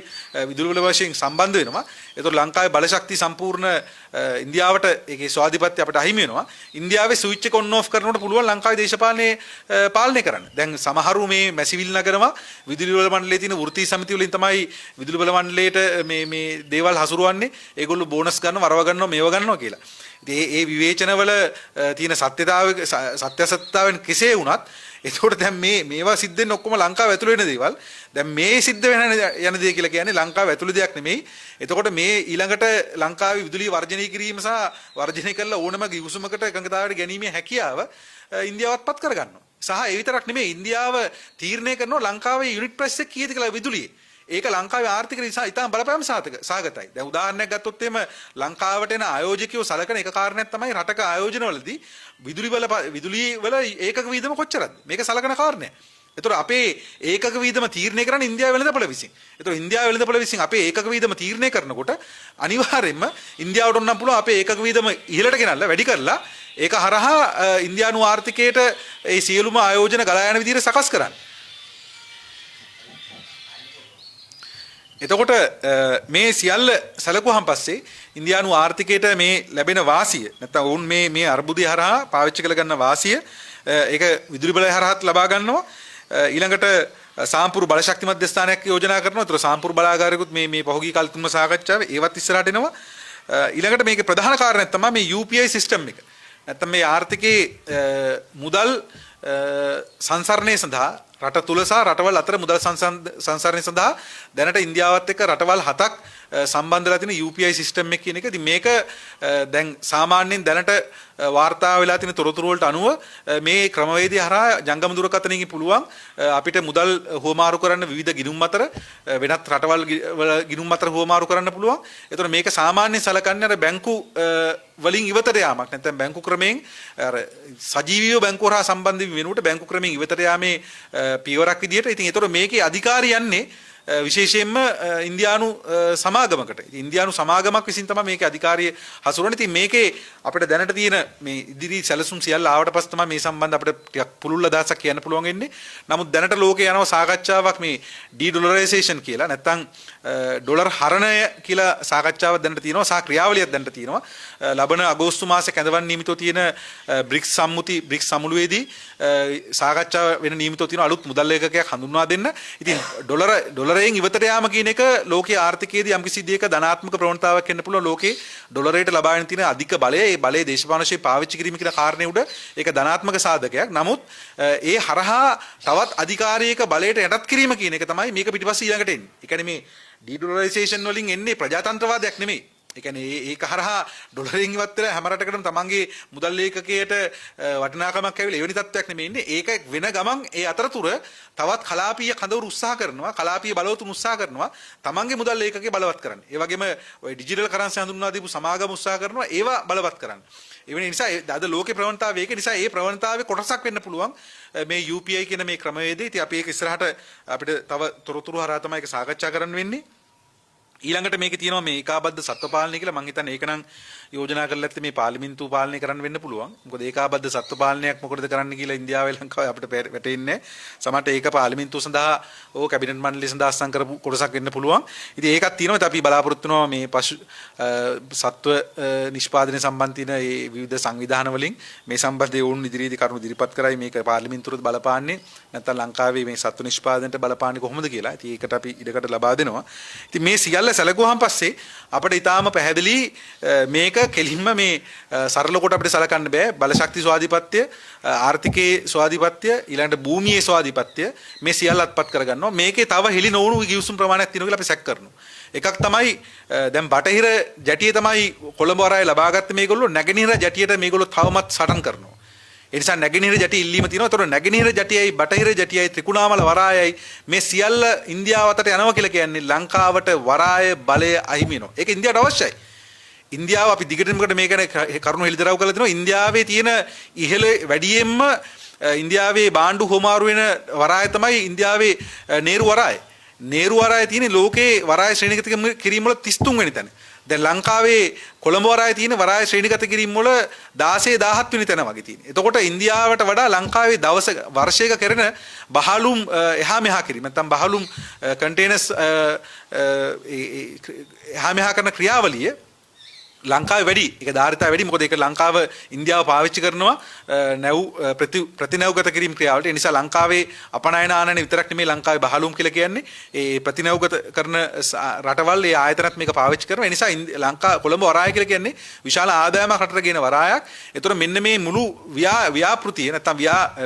විදුලි බල වශයෙන් සම්බන්ධ වෙනවා. ඒතකොට ලංකාවේ බල ශක්තිය සම්පූර්ණ ඉන්දියාවට ඒකේ ස්වාධිපත්‍ය අපිට අහිමි වෙනවා. ඉන්දියාවේ ස්විච් එක ඔන් ඔෆ් කරනකොට පුළුවන් ලංකාවේ දේශපාලනයේ පාලනය කරන්න. දැන් සමහරු මේ මැසිවිල් නගරම විදුලි බල මණ්ඩලයේ තියෙන වෘත්තීය සමිතිය වලින් තමයි විදුලි බල මණ්ඩලයට මේ දේවල් හසුරුවන්නේ. ඒගොල්ලෝ බෝනස් ගන්නවා, වරව ගන්නවා, මේව ගන්නවා කියලා. ඉතින් ඒ විවේචනවල තියෙන සත්‍යසත්‍යතාවෙන් කෙසේ වුණත් එතකොට දැන් මේවා සිද්ධ වෙන්නේ ඔක්කොම ලංකාව ඇතුළේ වෙන දේවල්. දැන් මේ සිද්ධ වෙන යන දේ කියලා කියන්නේ ලංකාව ඇතුළේ දෙයක් නෙමෙයි. එතකොට මේ ඊළඟට ලංකාවේ විදුලිය වර්ජනය කිරීම සහ වර්ජනය කළ ඕනම ගිවිසුමකට එකඟතාවයට ගැනීමේ හැකියාව ඉන්දියාවත් පත් කරගන්නවා. සහ ඒ විතරක් නෙමෙයි ඉන්දියාව තීරණය කරනවා ලංකාවේ යුනිට් ප්‍රයිස් එක කීයද කියලා විදුලියේ. ඒක ලංකාවේ ආර්ථික නිසා ඉතාම බලපෑම් සාගතයි. දැන් උදාහරණයක් ගත්තොත් එimhe ලංකාවට එන ආයෝජකයෝ සලකන එක කාරණයක් තමයි රටක ආයෝජනවලදී විදුලි වල ඒකක වීදම කොච්චරද? මේක සලකන කාරණයක්. ඒතර අපේ ඒකක වීදම තීරණය කරන්නේ ඉන්දියාවේ වෙළඳපොළ විසින්. ඒතර ඉන්දියාවේ වෙළඳපොළ විසින් අපේ ඒකක වීදම තීරණය කරනකොට අනිවාර්යයෙන්ම ඉන්දියාවට උනම් පුළුවන් අපේ ඒකක වීදම ඉහළට ගෙනල්ලා වැඩි කරලා ඒක හරහා ඉන්දියානු ආර්ථිකයට ඒ සියලුම ආයෝජන ගලා යන විදිහට සකස් කරන්න. එතකොට මේ සියල්ල සැලකුවාන් පස්සේ ඉන්දියානු ආර්ථිකයට මේ ලැබෙන වාසිය නැත්නම් වුන් මේ අර්බුදය හරහා පාවිච්චි කළ ගන්න වාසිය ඒක විදුලි බලය හරහාත් ලබා ගන්නවා. ඊළඟට සාම්පූර් බල ශක්ති මධ්‍යස්ථානයක් යෝජනා කරනවා. ඒතර සාම්පූර් බලාගාරයකුත් මේ පහුගිය කාලෙ තුන්ව සාකච්ඡාවේ ඒවත් ඉස්සරහට එනවා. ඊළඟට මේකේ ප්‍රධාන කාරණයක් තමයි මේ UPI සිස්ටම් එක. නැත්නම් මේ ආර්ථිකයේ මුදල් සංසරණය සඳහා රට තුල සහ රටවල් අතර මුදල් සංසරණය සඳහා දැනට ඉන්දියාවත් එක්ක රටවල් 7ක් සම්බන්ධලා තියෙන UPI සිස්ටම් එක කියන එක. ඉතින් මේක දැන් සාමාන්‍යයෙන් දැනට වාර්තා වෙලා තියෙන තොරතුරු වලට අනුව මේ ක්‍රමවේදය හරහා ජංගම දුරකථනයකින් පුළුවන් අපිට මුදල් හුවමාරු කරන්න විවිධ ගිණුම් අතර වෙනත් රටවල් ගිණුම් අතර හුවමාරු කරන්න පුළුවන්. ඒතකොට මේක සාමාන්‍යයෙන් සලකන්නේ අර බැංකු වලින් ඉවතට යාමක් නැත්නම් බැංකු ක්‍රමයෙන් අර සජීවීව බැංකුව හරහා සම්බන්ධ වීම වෙනුවට බැංකු ක්‍රමයෙන් ඉවතට යාමේ පියවරක් විදියට. ඉතින් ඒතකොට මේකේ අධිකාරිය යන්නේ විශේෂයෙන්ම ඉන්දියානු සමාගමකට. ඉතින් ඉන්දියානු සමාගමක් විසින් තමයි මේකේ අධිකාරිය හසුරවන්නේ. ඉතින් මේකේ අපිට දැනට තියෙන මේ ඉදිරි සැලසුම් සියල්ල ආවට පස්සේ තමයි මේ සම්බන්ධ අපිට ටිකක් පුළුල් අදහසක් කියන්න පුළුවන් වෙන්නේ. නමුත් දැනට ලෝකේ යනවා සාකච්ඡාවක් මේ ඩිඩොලරයිසේෂන් කියලා. නැත්නම් ඩොලර් හරණය කියලා සාකච්ඡාවක් දැනට තියෙනවා. සහ ක්‍රියාවලියක් දැනට තියෙනවා. ලබන අගෝස්තු මාසේ කැඳවන්න නියමිතව තියෙන බ්‍රික්ස් සමුළුවේදී සාකච්ඡා වෙන නියමිතව තියෙන අලුත් මුදල් ඒකකයක් හඳුන්වා දෙන්න. ඉතින් ඩොලරයෙන් ඉවතට යාම කියන එක ලෝකීය ආර්ථිකයේදී යම්කිසි දෙයක ධනාත්මක ප්‍රවණතාවක් වෙන්න පුළුවන්. ලෝකේ ඩොලරයට ලබාගෙන තියෙන අධික බලය, ඒ බලය දේශපාලන වශයෙන් පාවිච්චි කිරීම කියන කාරණේ උඩ ඒක ධනාත්මක සාධකයක්. නමුත් ඒ හරහා තවත් අධිකාරියක බලයට යටත් කිරීම කියන එක තමයි මේක පිටිපස්සේ ඊළඟට එන්නේ. ඒ කියන්නේ මේ ඩිඩොලරයිසේෂන් වලින් එන්නේ ප්‍රජාතන්ත්‍රවාදයක් නෙමෙයි. ඒ කියන්නේ ඒක හරහා ඩොලරයෙන් ඉවත් වෙලා හැම රටකටම තමන්ගේ මුදල් ඒකකයට වටිනාකමක් ඇවිල්ලා එවැනි තත්ත්වයක් නෙමෙයි ඉන්නේ. ඒක වෙන ගමන් ඒ අතරතුර තවත් කලාපීය කඳවුරු උත්සාහ කරනවා, කලාපීය බලවතුන් උත්සාහ කරනවා තමන්ගේ මුදල් ඒකකේ බලවත් කරන්න. ඒ වගේම ඔය ඩිජිටල් කරන්සි හඳුන්වා දීපු සමාගම උත්සාහ කරනවා ඒවා බලවත් කරන්න. එවැනි නිසා අද ලෝකේ ප්‍රවණතාවය ඒක නිසා ඒ ප්‍රවණතාවයේ කොටසක් වෙන්න පුළුවන් මේ UPI කියන මේ ක්‍රමවේදය. ඉතින් අපි ඒක ඉස්සරහට අපිට තව තොරතුරු හරහා තමයි ඒක සාකච්ඡා කරන්න වෙන්නේ. ඊළඟට මේකේ තියෙනවා මේ ඒකාබද්ධ සත්ව පාලනය කියලා. මම හිතන්නේ ඒක නම් යෝජනා කරලා ඇත්තේ මේ පාර්ලිමේන්තුව පාලනය කරන්න වෙන්න පුළුවන්. මොකද ඒකාබද්ධ සත්ව පාලනයක් මොකටද කරන්න කියලා ඉන්දියාවේ ලංකාවේ අපිට වැටෙන්නේ. සමහරට ඒක පාර්ලිමේන්තුව සඳහා කැබිනට් මණ්ඩලය සඳහා අත්සන් කරපු කොටසක් වෙන්න පුළුවන්. ඉතින් ඒකක් තියෙනවා. ඉතින් අපි බලාපොරොත්තු වෙනවා මේ පශු සත්ව නිෂ්පාදනය සම්බන්ධ තියෙන මේ විවිධ සංවිධාන වලින් මේ සම්බන්ධයෙන් වුන් ඉදිරියේදී කරුණු ඉදිරිපත් කරයි මේක පාර්ලිමේන්තුවට බලපාන්නේ නැත්නම් ලංකාවේ මේ සත්ව නිෂ්පාදනයට බලපාන්නේ කොහොමද කියලා. ඉතින් ඒකට අපි ඉඩකට ලබා දෙනවා. ඉතින් මේ සියල්ල සැලකුවාන් පස්සේ අපිට ඊටාම පැහැදිලි මේක කෙලින්ම මේ සරල කොට අපිට සලකන්න බෑ. බලශක්ති ස්වාධිපත්‍ය, ආර්ථිකයේ ස්වාධිපත්‍ය, ඊළඟට භූමියේ ස්වාධිපත්‍ය මේ සියල්ල අත්පත් කරගන්නවා. මේකේ තව හෙලි නොවුණු ගිවිසුම් ප්‍රමාණයක් තියෙනවා කියලා අපි සැක කරනවා. එකක් තමයි දැන් බටහිර ජැටිය තමයි කොළඹ වරාය ලබාගත්තේ මේගොල්ලෝ. නැගෙනහිර ජැටියට මේගොල්ලෝ තවමත් සටන් කරනවා. ඒ නිසා නැගෙනහිර ජැටි ඉල්ලීම තියෙනවා. ඒතකොට නැගෙනහිර ජැටියයි බටහිර ජැටියයි ත්‍රිකුණාමල වරායයි මේ සියල්ල ඉන්දියාව අතට යනවා කියලා කියන්නේ ලංකාවට වරාය බලය අහිමි වෙනවා. ඒක ඉන්දියාවට අවශ්‍යයි. ඉන්දියාව අපි දිගටම මේක කරුණු හෙළිදරව් කරලා තිනවා. ඉන්දියාවේ තියෙන ඉහළ වැඩියෙන්ම ඉන්දියාවේ බාණ්ඩු හොමාරු වෙන වරාය තමයි ඉන්දියාවේ නේරු වරාය. නේරු වරාය තියෙන ලෝකේ වරාය ශ්‍රේණිගත කිරීම වල 33 වෙනි තැන. දැන් ලංකාවේ කොළඹ වරාය තියෙන වරාය ශ්‍රේණිගත කිරීම වල 16 17 වෙනි තැන වගේ තියෙනවා. එතකොට ඉන්දියාවට වඩා ලංකාවේ වර්ෂයක කරන බහලුම් එහා මෙහා කිරීම නැත්නම් බහලුම් කන්ටේනර්ස් එහා මෙහා කරන ක්‍රියාවලිය ලංකාවේ වැඩි. ඒක ධාරිතාව වැඩි. මොකද ඒක ලංකාව ඉන්දියාව පාවිච්චි කරනවා නැව් ප්‍රතිනැව්ගත කිරීම ක්‍රියාවලට. ඒ නිසා ලංකාවේ අපනයන ආනයන විතරක් නෙමෙයි ලංකාවේ බහලුම් කියලා කියන්නේ. ඒ ප්‍රතිනැව්ගත කරන රටවල් ඒ ආයතනත් මේක පාවිච්චි කරනවා. ඒ නිසා ලංකා කොළඹ වරාය කියලා කියන්නේ විශාල ආදායමක් රටට ගෙන වරායක්. ඒතර මෙන්න මේ මුළු ව්‍යාපෘතිය නැත්නම්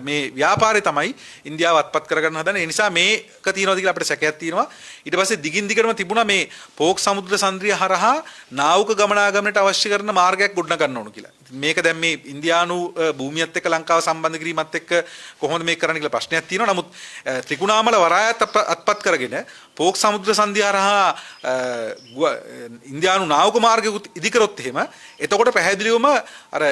මේ ව්‍යාපාරය තමයි ඉන්දියාව අත්පත් කරගන්න හදන්නේ. ඒ නිසා මේක තියෙනවද කියලා අපිට සැකයක් තියෙනවා. ඊට පස්සේ දිගින් දිගටම තිබුණා මේ පෝක් සමුද්‍ර සංද්‍රිය හරහා නාවක ගමනාගමන ගමනට අවශ්‍ය කරන මාර්ගයක් ගොඩනගා ගන්න ඕන කියලා. මේක දැන් මේ ඉන්දියානු භූමියත් එක්ක ලංකාව සම්බන්ධ කිරීමත් එක්ක කොහොමද මේක කරන්න කියලා ප්‍රශ්නයක් තියෙනවා. නමුත් ත්‍රිකුණාමල වරායත් අත්පත් කරගෙන පෝක් සමුද්‍ර සංධිය හරහා ඉන්දියානු නාවක මාර්ගය ඉදිකරොත් එහෙම එතකොට පැහැදිලිවම අර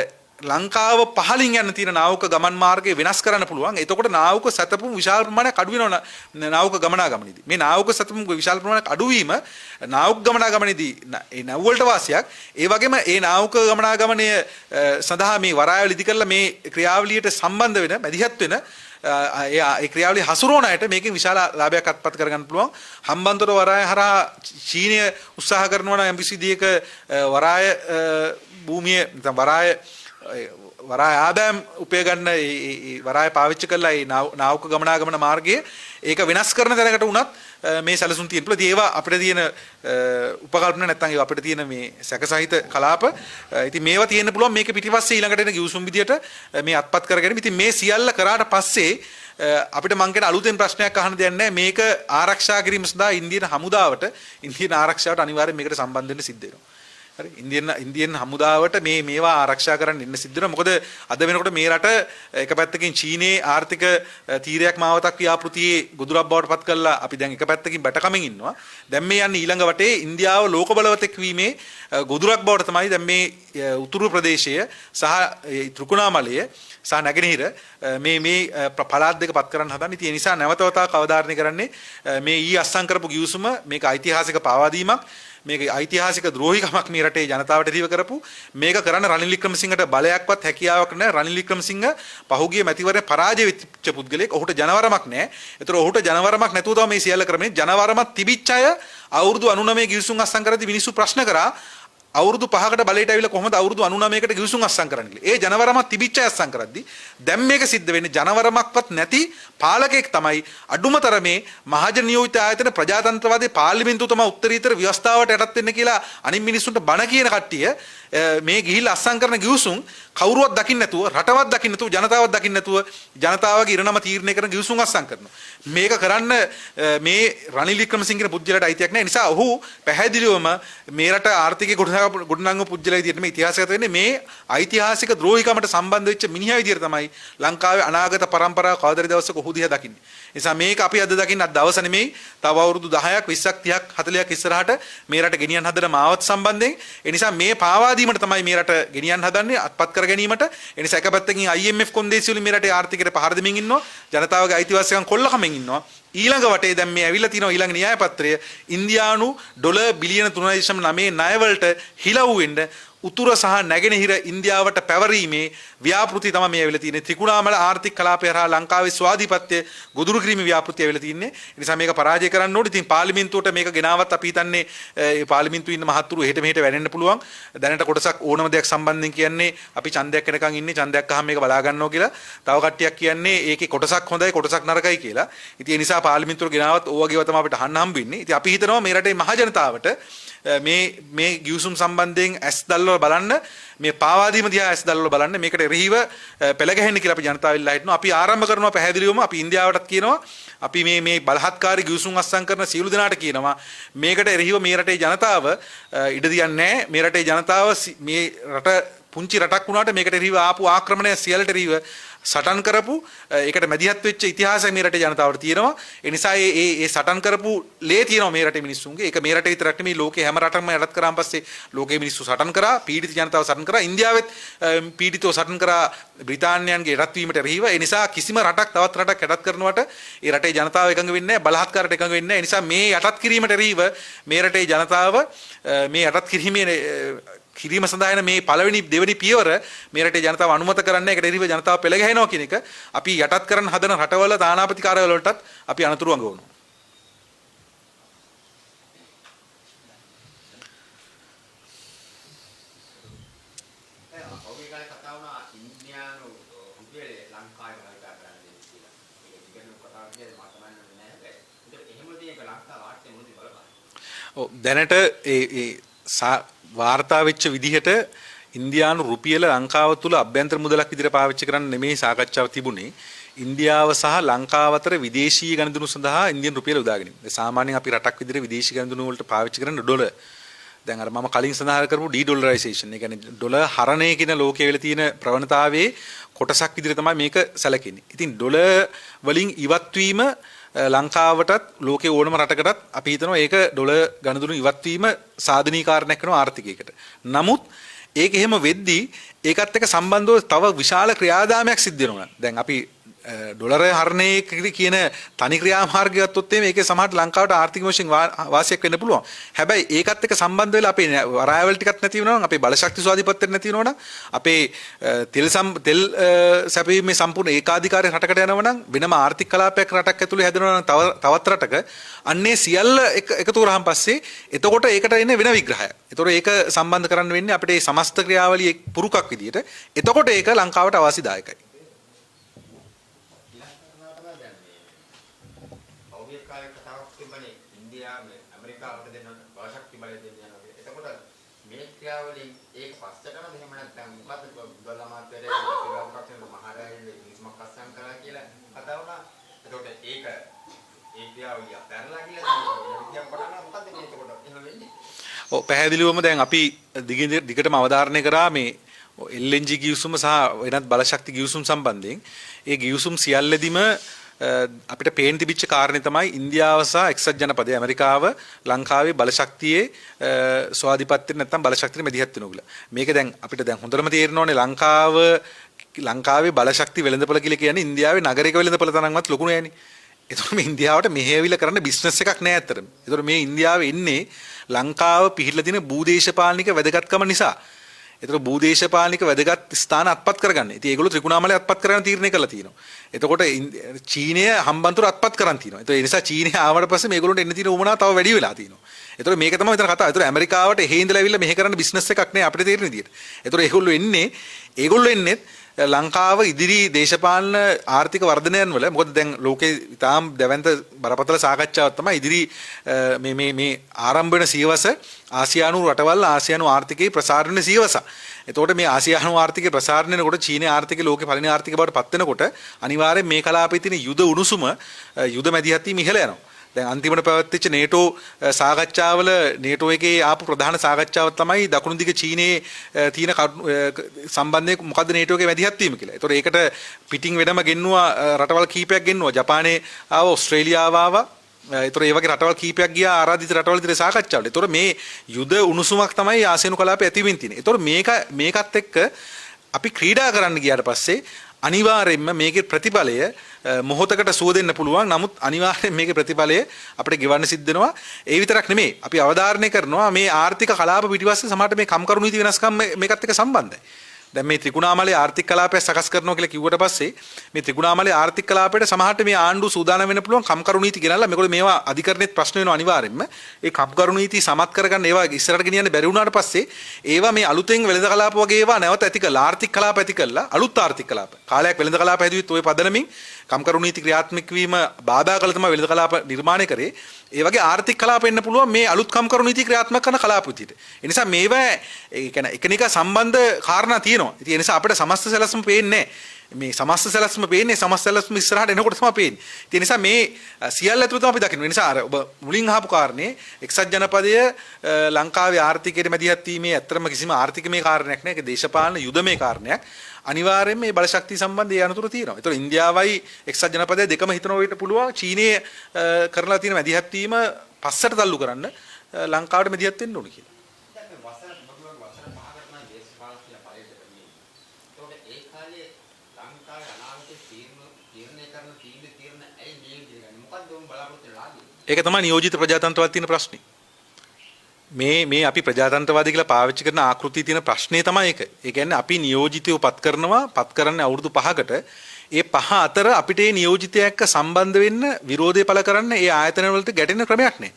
ලංකාව පහලින් යන තියෙන නාවක ගමන් මාර්ගය වෙනස් කරන්න පුළුවන්. එතකොට නාවක සැතපුම් විශාල ප්‍රමාණයක් අඩු වෙනවා නාවක ගමනාගමනේදී. මේ නාවක සැතපුම් විශාල ප්‍රමාණයක් අඩු වීම නාවක ගමනාගමනේදී ඒ නැව් වලට වාසියක්. ඒ වගේම ඒ නාවක ගමනාගමනය සඳහා මේ වරායවල ඉදි කරලා මේ ක්‍රියාවලියට සම්බන්ධ වෙන මැදිහත් වෙන ඒ ක්‍රියාවලිය හසුරුවන අයට මේකෙන් විශාල ලාභයක් අත්පත් කරගන්න පුළුවන්. හම්බන්තොට වරාය හරහා චීනය උත්සාහ කරනවා නම් MBC දීක වරාය භූමිය නැත්නම් වරාය ආදායම් උපය ගන්න වරාය පාවිච්චි කරලා ඒ නාවක ගමනාගමන මාර්ගයේ ඒක වෙනස් කරන තැනකට උනත් මේ සැලසුම් තියෙන පුළුවන්. ඒවා අපිට තියෙන උපකල්පන නැත්නම් ඒවා අපිට තියෙන මේ සැකසහිත කලාප. ඉතින් මේවා තියෙන්න පුළුවන් මේක පිටිපස්සේ ඊළඟට එන ගිවිසුම් විදියට මේ අත්පත් කරගෙන. ඉතින් මේ සියල්ල කරාට පස්සේ අපිට මං කියන අලුතෙන් ප්‍රශ්නයක් අහන්න දෙයක් නැහැ. මේක ආරක්ෂා කිරීම සඳහා ඉන්දියන් හමුදාවට ඉන්දියන් ආරක්ෂාවට අනිවාර්යයෙන් මේකට සම්බන්ධ වෙන්න සිද්ධ වෙනවා. හරි ඉන්දියන් හමුදාවට මේවා ආරක්ෂා කරන්න ඉන්න සිද්ධ වෙනවා. මොකද අද වෙනකොට මේ රට එක පැත්තකින් චීනයේ ආර්ථික තීරයක් මාවතක් ව්‍යාපෘතියේ ගොදුරක් බවට පත් කළා. අපි දැන් එක පැත්තකින් බැටකමින් ඉන්නවා. දැන් මේ යන්නේ ඊළඟ වටේ ඉන්දියාව ලෝක බලවතෙක් වීමේ ගොදුරක් බවට තමයි දැන් මේ උතුරු ප්‍රදේශය සහ ත්‍රිකුණාමලය සහ නැගෙනහිර මේ පළාත් දෙක පත් කරන්න හදන්නේ. ඉතින් ඒ නිසා නැවත වතාවක් අවධාරණය කරන්නේ මේ අස්සම් කරපු ගිවිසුම මේක ඓතිහාසික පාවාදීමක්. මේක ඓතිහාසික ද්‍රෝහිකමක් මේ රටේ ජනතාවට දීව කරපු. මේක කරන්න රනිල් වික්‍රමසිංහට බලයක්වත් හැකියාවක් නැහැ. රනිල් වික්‍රමසිංහ පහුගිය මැතිවරණය පරාජය වෙච්ච පුද්ගලෙක්. ඔහුට ජනවරමක් නැහැ. ඒතර ඔහුට ජනවරමක් නැතුව තමයි මේ සියල්ල කරන්නේ. ජනවරමක් තිබිච්ච අය අවුරුදු 99 ගිවිසුම් අස්සම් කරද්දී මිනිස්සු ප්‍රශ්න කරා අවුරුදු 5කට බලයට ඇවිල්ලා කොහොමද අවුරුදු 99කට ගිවිසුම් අස්සම් කරන්නේ කියලා. ඒ ජනවරමක් තිබිච්ච අය අස්සම් කරද්දී දැන් මේක සිද්ධ වෙන්නේ ජනවරමක්වත් නැති පාලකෙක් තමයි අඩුමතරමේ මහජන නියෝජිත ආයතන ප්‍රජාතන්ත්‍රවාදී පාර්ලිමේන්තුව තමයි උත්තරීතර ව්‍යවස්ථාවට යටත් වෙන්න කියලා අනිත් මිනිස්සුන්ට බණ කියන කට්ටිය මේ ගිහිල්ලා අස්සම් කරන ගිවිසුම් කවුරුවත් දකින්න නැතුව රටවත් දකින්න නැතුව ජනතාවත් දකින්න නැතුව ජනතාවගේ ඉරණම තීරණය කරන ගිවිසුම් අස්සම් කරනවා. මේක කරන්න මේ රනිල් වික්‍රමසිංහ කියන පුජ්‍යලට අයිතියක් නැහැ. නිසා ඔහු පැහැදිලිවම මේ රට ආර්ථිකය ගොඩනංගන පුජ්‍යලයි විදිහට මේ ඉතිහාසගත වෙන්නේ මේ ඓතිහාසික ද්‍රෝහිකමට සම්බන්ධ වෙච්ච මිනිහා විදිහට තමයි ලංකාවේ අනාගත පරම්පරාව කවදාද දවසක ඔහු දිහා දකින්නේ. නිසා මේක අපි අද දකින්න අද දවස නෙමෙයි. තව අවුරුදු 10ක් 20ක් 30ක් 40ක් ඉස්සරහට මේ රට ගෙනියන්න හදන මාවත සම්බන්ධයෙන් ඒ නිසා මේ පාවාදීමට තමයි මේ රට ගෙනියන්න හදන්නේ අත්පත් කර ගැනීමට. ඒ නිසා එක පැත්තකින් IMF කොන්දේසි වලින් මේ රටේ ආර්ථිකයට පහර දෙමින් ඉන්නවා. ජනතාවගේ අයිතිවාසිකම් කොල්ලකමින් ඉන්නවා. ඊළඟ වටේ දැන් මේ ඇවිල්ලා තියෙනවා ඊළඟ න්‍යාය පත්‍රය ඉන්දියානු ඩොලර් බිලියන 3.9 ණය වලට හිලව් වෙන්න උතුර සහ නැගෙනහිර ඉන්දියාවට පැවරීමේ ව්‍යාපෘති තමයි මේ ඇවිල්ලා තියෙන්නේ. ත්‍රිකුණාමල ආර්ථික කලාපය හරහා ලංකාවේ ස්වාධීපත්‍ය ගොදුරු කිරීමේ ව්‍යාපෘතිය ඇවිල්ලා තියෙන්නේ. ඒ නිසා මේක පරාජය කරන්න ඕනේ. ඉතින් පාර්ලිමේන්තුවට මේක ගෙනාවත් අපි හිතන්නේ ඒ පාර්ලිමේන්තුවේ ඉන්න මහත්තුරු එහෙට මෙහෙට වැනෙන්න පුළුවන්. දැනට කොටසක් ඕනම දෙයක් සම්බන්ධයෙන් කියන්නේ අපි ඡන්දයක් වෙනකන් ඉන්නේ ඡන්දයක් අහම මේක බලා ගන්නවා කියලා. තව කට්ටියක් කියන්නේ ඒකේ කොටසක් හොඳයි කොටසක් නරකයි කියලා. ඉතින් ඒ නිසා පාර්ලිමේන්තුවට ගෙනාවත් ඕවගේව තමයි අපිට අහන්න හම්බ වෙන්නේ. ඉතින් අපි හිතනවා මේ රටේ මහ ජනතාවට මේ ගිවිසුම් සම්බන්ධයෙන් ඇස් දල්වල බලන්න මේ පාවාදීම දිහා ඇස් දල්වල බලන්න මේකට එරෙහිව පෙළ ගැහෙන්න කියලා අපි ජනතාව ඉල්ලා හිටනවා. අපි ආරම්භ කරනවා පැහැදිලිවම අපි ඉන්දියාවටත් කියනවා අපි මේ බලහත්කාරී ගිවිසුම් අස්සම් කරන සියලු දෙනාට කියනවා මේකට එරෙහිව මේ රටේ ජනතාව ඉඩ දියන්නේ නැහැ. මේ රටේ ජනතාව මේ රට පුංචි රටක් වුණාට මේකට එරෙහිව ආපු ආක්‍රමණය සියල්ලට එරෙහිව සටන් කරපු ඒකට මැදිහත් වෙච්ච ඉතිහාසය මේ රටේ ජනතාවට තියෙනවා. ඒ නිසා ඒ සටන් කරපු ලේ තියෙනවා මේ රටේ මිනිස්සුන්ගේ. ඒක මේ රටේ විතරක් නෙමෙයි ලෝකේ හැම රටක්ම යටත් කරාන් පස්සේ ලෝකේ මිනිස්සු සටන් කරා, පීඩිත ජනතාව සටන් කරා. ඉන්දියාවෙත් පීඩිතව සටන් කරා බ්‍රිතාන්‍යයන්ගේ යටත් වීමට එරෙහිව. ඒ නිසා කිසිම රටක් තවත් රටක් යටත් කරනවට ඒ රටේ ජනතාව එකඟ වෙන්නේ නැහැ, බලහත්කාරයට එකඟ වෙන්නේ නැහැ. ඒ නිසා මේ යටත් කිරීමට එරෙහිව මේ රටේ ජනතාව මේ යටත් කිරීම සඳහා එන මේ පළවෙනි දෙවෙනි පියවර මේ රටේ ජනතාව අනුමත කරන්නේ. ඒකට එරෙහිව ජනතාව පෙළ ගැහෙනවා කියන එක අපි යටත් කරන හදන රටවල තානාපති කාර්යාලවල වලටත් අපි අනතුරු අඟවනවා. දැනට වාර්තා වෙච්ච විදිහට ඉන්දියානු රුපියල ලංකාව තුල අභ්‍යන්තර මුදලක් විදිහට පාවිච්චි කරන්න නෙමෙයි සාකච්ඡාව තිබුණේ. ඉන්දියාව සහ ලංකාව අතර විදේශීය ගනුදෙනු සඳහා ඉන්දියන් රුපියල යොදා ගැනීම. සාමාන්‍යයෙන් අපි රටක් විදිහට විදේශීය ගනුදෙනු වලට පාවිච්චි කරන ඩොලර්. දැන් අර මම කලින් සඳහන් කරපු ඩීඩොලරයිසේෂන්. ඒ කියන්නේ ඩොලර් හරණය කියන ලෝකයේ වෙලා තියෙන ප්‍රවණතාවයේ කොටසක් විදිහට තමයි මේක සැලකෙන්නේ. ඉතින් ඩොලර් වලින් ඉවත් වීම ලංකාවටත් ලෝකේ ඕනම රටකටත් අපි හිතනවා ඒක ඩොලර් ගණදුණු ඉවත් වීම සාධනීය කාරණයක් වෙනවා ආර්ථිකයකට. නමුත් ඒක එහෙම වෙද්දී ඒකත් එක්ක සම්බන්ධව තව විශාල ක්‍රියාදාමයක් සිද්ධ වෙනවා. දැන් අපි ඩොලර් හරණය කියන තනි ක්‍රියාමාර්ගය ගත්තොත් මේකේ සමහරට ලංකාවට ආර්ථික වශයෙන් වාසියක් වෙන්න පුළුවන්. හැබැයි ඒකත් එක්ක සම්බන්ධ වෙලා අපේ වරායවල ටිකක් නැති වෙනවා නම් අපේ බලශක්ති ස්වාධීනපත්‍යක් නැති වෙනවා නම් අපේ තෙල් සැපයීමේ සම්පූර්ණ ඒකාධිකාරී රටකට යනවා නම් වෙනම ආර්ථික කලාපයක් රටක් ඇතුලේ හැදෙනවා නම් තවත් රටක අන්නේ සියල්ල එකතු කරාන් පස්සේ එතකොට ඒකට එන්නේ වෙන විග්‍රහයක්. එතකොට ඒක සම්බන්ධ කරන්න වෙන්නේ අපිට මේ සමස්ත ක්‍රියාවලියේ පුරුකක් විදියට. එතකොට ඒක ලංකාවට අවාසිදායකයි. වලින් ඒක පස්සට කරනද එහෙම නැත්නම් මොකද්ද ඩොලර් මාර්කට් එකේ මහරජාගේ මිනිස්මක් අස්සම් කරා කියලා කතා වුණා. එතකොට ඒක ඒ ක්‍රියාවලිය පැනලා කියලා විද්‍යාවක් පටන් මොකද්ද මේ එතකොට එහෙම වෙන්නේ? ඔව් පැහැදිලිවම දැන් අපි දිගටම අවධාරණය කරා මේ LNG ගිවිසුම සහ වෙනත් බලශක්ති ගිවිසුම් සම්බන්ධයෙන්. ඒ ගිවිසුම් සියල්ලෙදිම අපිට පේන තිබිච්ච කාරණේ තමයි ඉන්දියාව සහ එක්සත් ජනපදයේ ඇමරිකාව ලංකාවේ බලශක්තියේ ස්වාධීනපත්‍යෙ නැත්නම් බලශක්තිය මැදිහත් වෙනවා කියලා. මේක දැන් අපිට දැන් හොඳටම තේරෙනවානේ ලංකාවේ බලශක්ති වෙළඳපොළ කියලා කියන්නේ ඉන්දියාවේ නගරික වෙළඳපොළ තරම්වත් ලොකු නෑනේ. ඒතකොට මේ ඉන්දියාවට මෙහෙයවිලා කරන්න බිස්නස් එකක් නෑ ඇත්තටම. ඒතකොට මේ ඉන්දියාවේ ඉන්නේ ලංකාව පිහිටලා තියෙන භූදේශපාලනික වැදගත්කම නිසා. එතකොට භූදේශපාලනික වැදගත් ස්ථාන අත්පත් කරගන්න. ඉතින් ඒගොල්ලෝ ත්‍රිකුණාමලය අත්පත් කරගන්න තීරණය කළා තියෙනවා. එතකොට චීනය හම්බන්තොට අත්පත් කරන් තියෙනවා. ඒ නිසා චීනය ආවට පස්සේ මේගොල්ලොන්ට එන්න තියෙන උවමනාව තව වැඩි වෙලා තියෙනවා. එතකොට මේක තමයි මෙතන කතාව. එතකොට ඇමරිකාවට එහෙ ඉඳලා ඇවිල්ලා මෙහෙ කරන්න බිස්නස් එකක් නෑ අපිට තේරෙන විදියට. එතකොට ඒගොල්ලෝ එන්නේ ලංකාව ඉදිරි දේශපාලන ආර්ථික වර්ධනයන් වල මොකද දැන් ලෝකේ ඉතාම දැවැන්ත බරපතල සාකච්ඡාවක් තමයි ඉදිරි මේ ආරම්භ වෙන සියවස ආසියානු රටවල් ආසියානු ආර්ථිකයේ ප්‍රසාරණය සියවස. එතකොට මේ ආසියානු ආර්ථිකයේ ප්‍රසාරණය වෙනකොට චීනයේ ආර්ථිකය ලෝකේ පළවෙනි ආර්ථිකය බවට පත් වෙනකොට අනිවාර්යෙන් මේ කලාපයේ තියෙන යුද උණුසුම යුද මැදිහත් වීම ඉහළ යනවා. දැන් අන්තිමට පැවැත්විච්ච නේටෝ සාකච්ඡාවල නේටෝ එකේ ආපු ප්‍රධාන සාකච්ඡාවක් තමයි දකුණු දිග චීනයේ තියෙන සම්බන්ධය මොකද්ද නේටෝ එකේ මැදිහත් වීම කියලා. ඒතකොට ඒකට පිටින් වෙනම ගෙන්නුවා රටවල් කීපයක් ගෙන්නුවා. ජපානයේ ආවා, ඕස්ට්‍රේලියාව ආවා. ඒතකොට ඒ වගේ රටවල් කීපයක් ගියා ආරාධිත රටවල් විතර සාකච්ඡාවලට. ඒතකොට මේ යුද උණුසුමක් තමයි ආසියානු කලාපයේ ඇතිවෙමින් තියෙන්නේ. ඒතකොට මේකත් එක්ක අපි ක්‍රීඩා කරන්න ගියාට පස්සේ අනිවාර්යයෙන්ම මේකේ ප්‍රතිඵලය මොහොතකට සුව දෙන්න පුළුවන්. නමුත් අනිවාර්යයෙන් මේකේ ප්‍රතිඵලය අපිට ගෙවන්න සිද්ධ වෙනවා. ඒ විතරක් නෙමෙයි. අපි අවධාරණය කරනවා මේ ආර්ථික කලාප පිටිපස්සේ සමහරට මේ කම්කරු නීති වෙනස්කම් මේකත් එක්ක සම්බන්ධයි. දැන් මේ ත්‍රිකුණාමලයේ ආර්ථික කලාපය සකස් කරනවා කියලා කිව්වට පස්සේ මේ ත්‍රිකුණාමලයේ ආර්ථික කලාපයට සමහරට මේ ආණ්ඩුව සූදානම් වෙන්න පුළුවන් කම්කරු නීති ගෙනල්ලා මේගොල්ලෝ මේවා අධිකරණෙත් ප්‍රශ්න වෙනවා අනිවාර්යෙන්ම. ඒ කම්කරු නීති සමත් කරගන්න ඒවා ඉස්සරහට ගෙනියන්න බැරි වුණාට පස්සේ ඒවා මේ අලුතෙන් වෙළඳ කලාප වගේ ඒවා නැවත ඇති කරලා ආර්ථික කලාප ඇති කරලා අලුත් ආර්ථික කලාප කාලයක් වෙළඳ කලාප හැදුවිත් ওই පදනමින් කම්කරු නීති ක්‍රියාත්මක වීම බාධා කළ තමයි වෙළඳ කලාප නිර්මාණය කරේ. ඒ වගේ ආර්ථික කලාප එන්න පුළුවන් මේ අලුත් කම්කරු නීති ක්‍රියාත්මක කරන කලාප විදිහට. ඒ නිසා මේවා ඒ කියන්නේ එකිනෙක සම්බන්ධ කාරණා තියෙනවා. ඉතින් ඒ නිසා අපිට සමස්ත සැලැස්ම පේන්නේ මේ සමස්ත සැලැස්ම පේන්නේ සමස්ත සැලැස්ම ඉස්සරහට එනකොට තමයි පේන්නේ. ඒ නිසා මේ සියල්ල ඇතුළත අපි දකින්න. ඒ නිසා අර ඔබ මුලින් අහපු කාරණේ එක්සත් ජනපදය ලංකාවේ ආර්ථිකයට මැදිහත් වීමේ ඇත්තම කිසිම ආර්ථිකමය කාරණයක් නෑ. ඒක දේශපාලන යුදමේ කාරණයක්. අනිවාර්යයෙන් මේ බලශක්තිය සම්බන්ධ ඒ අනතුරු තියෙනවා. ඒතකොට ඉන්දියාවයි එක්සත් ජනපදය දෙකම හිතනවා වෙන්න පුළුවන් චීනයේ කරලා තියෙන මැදිහත් වීම පස්සට තල්ලු කරන්න ලංකාවට මැදිහත් වෙන්න ඕනේ කියලා. ඒක තමයි නියෝජිත ප්‍රජාතන්ත්‍රවාදයේ තියෙන ප්‍රශ්නේ. මේ අපි ප්‍රජාතන්ත්‍රවාදී කියලා පාවිච්චි කරන ආකෘතිය තියෙන ප්‍රශ්නේ තමයි ඒක. ඒ කියන්නේ අපි නියෝජිතයව පත් කරන්නේ අවුරුදු 5කට. ඒ 5 අතර අපිට මේ නියෝජිතය එක්ක සම්බන්ධ වෙන්න විරෝධය පළ කරන්න ඒ ආයතන වලට ගැටෙන ක්‍රමයක් නැහැ.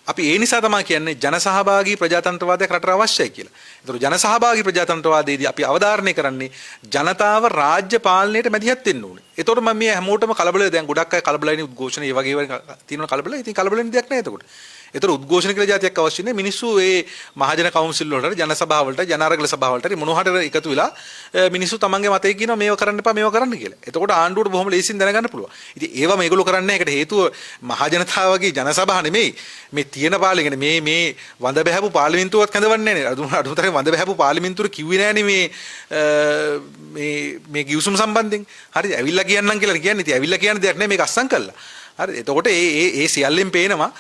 අපි ඒ නිසා තමයි කියන්නේ ජනසහභාගී ප්‍රජාතන්ත්‍රවාදයක් රටට අවශ්‍යයි කියලා. ඒතර ජනසහභාගී ප්‍රජාතන්ත්‍රවාදයේදී අපි අවධාරණය කරන්නේ ජනතාව රාජ්‍ය පාලනයට මැදිහත් වෙන්න ඕනේ. ඒතකොට මම මේ හැමෝටම කලබල දැන් ගොඩක් අය කලබලයිනේ උද්ඝෝෂණ ඒ වගේ තියෙන කලබල. ඉතින් කලබල වෙන්න දෙයක් නැහැ එතකොට. ඒතර උද්ඝෝෂණ කියලා જાතියක් අවශ්‍ය නැහැ. මිනිස්සු ඒ මහජන කවුන්සිල් වලට, ජන සභාව වලට, ජනාරගල සභාව වලට මොනවහට එකතු වෙලා මිනිස්සු තමන්ගේ මතය කියනවා මේව කරන්න එපා මේව කරන්න කියලා. එතකොට ආණ්ඩුවට බොහොම ලේසියෙන් දැනගන්න පුළුවන්. ඉතින් ඒවා මේගොල්ලෝ කරන්නේ නැහැ. ඒකට හේතුව මහජනතාවගේ ජන සභාව නෙමෙයි. මේ තියෙන පාලෙගෙන මේ වඳ බහැපු පාර්ලිමේන්තුවත් කැඳවන්නේ නැහැ. අදුතරේ වඳ බහැපු පාර්ලිමේන්තුව කිව්වේ නෑනේ මේ ගිවිසුම සම්බන්ධයෙන්. හරි ඇවිල්ලා කියන්නම් කියලා කියන්නේ. ඉතින් ඇවිල්ලා කියන දෙයක් නෙමෙයි මේක අස්සම් කළා. හරි එතකොට ඒ සියල්ලෙන් පේනවා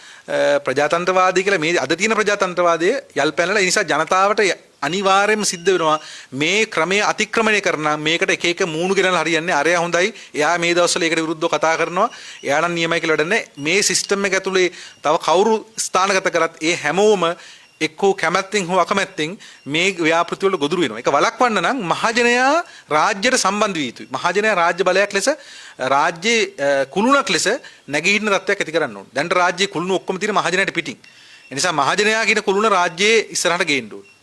ප්‍රජාතන්ත්‍රවාදී කියලා මේ අද තියෙන ප්‍රජාතන්ත්‍රවාදයේ යල් පැනලා ඒ නිසා ජනතාවට අනිවාර්යයෙන්ම සිද්ධ වෙනවා මේ ක්‍රමයේ අතික්‍රමණය කරන මේකට එක එක මූණු ගෙනලා හරියන්නේ අරයා හොඳයි එයා මේ දවස්වල ඒකට විරුද්ධව කතා කරනවා එයා නම් නියමයි කියලා වැඩන්නේ මේ සිස්ටම් එක ඇතුලේ තව කවුරු ස්ථානගත කරත් ඒ හැමෝම එක්කෝ කැමැත්තෙන් හෝ අකමැත්තෙන් මේ ව්‍යාපෘති වල ගොදුරු වෙනවා. ඒක වළක්වන්න නම් මහජනයා රාජ්‍යයට සම්බන්ධ විය යුතුයි. මහජනයා රාජ්‍ය බලයක් ලෙස රාජ්‍යයේ කුළුණක් ලෙස නැගී ඉන්න තත්ත්වයක් ඇති කරන්න ඕනේ. දැන් රාජ්‍යයේ කුළුණු ඔක්කොම තියෙන මහජනයාට පිටින්. ඒ නිසා මහජනයා කියන කුළුණ රාජ්‍යයේ ඉස්සරහට ගේන්න ඕනේ.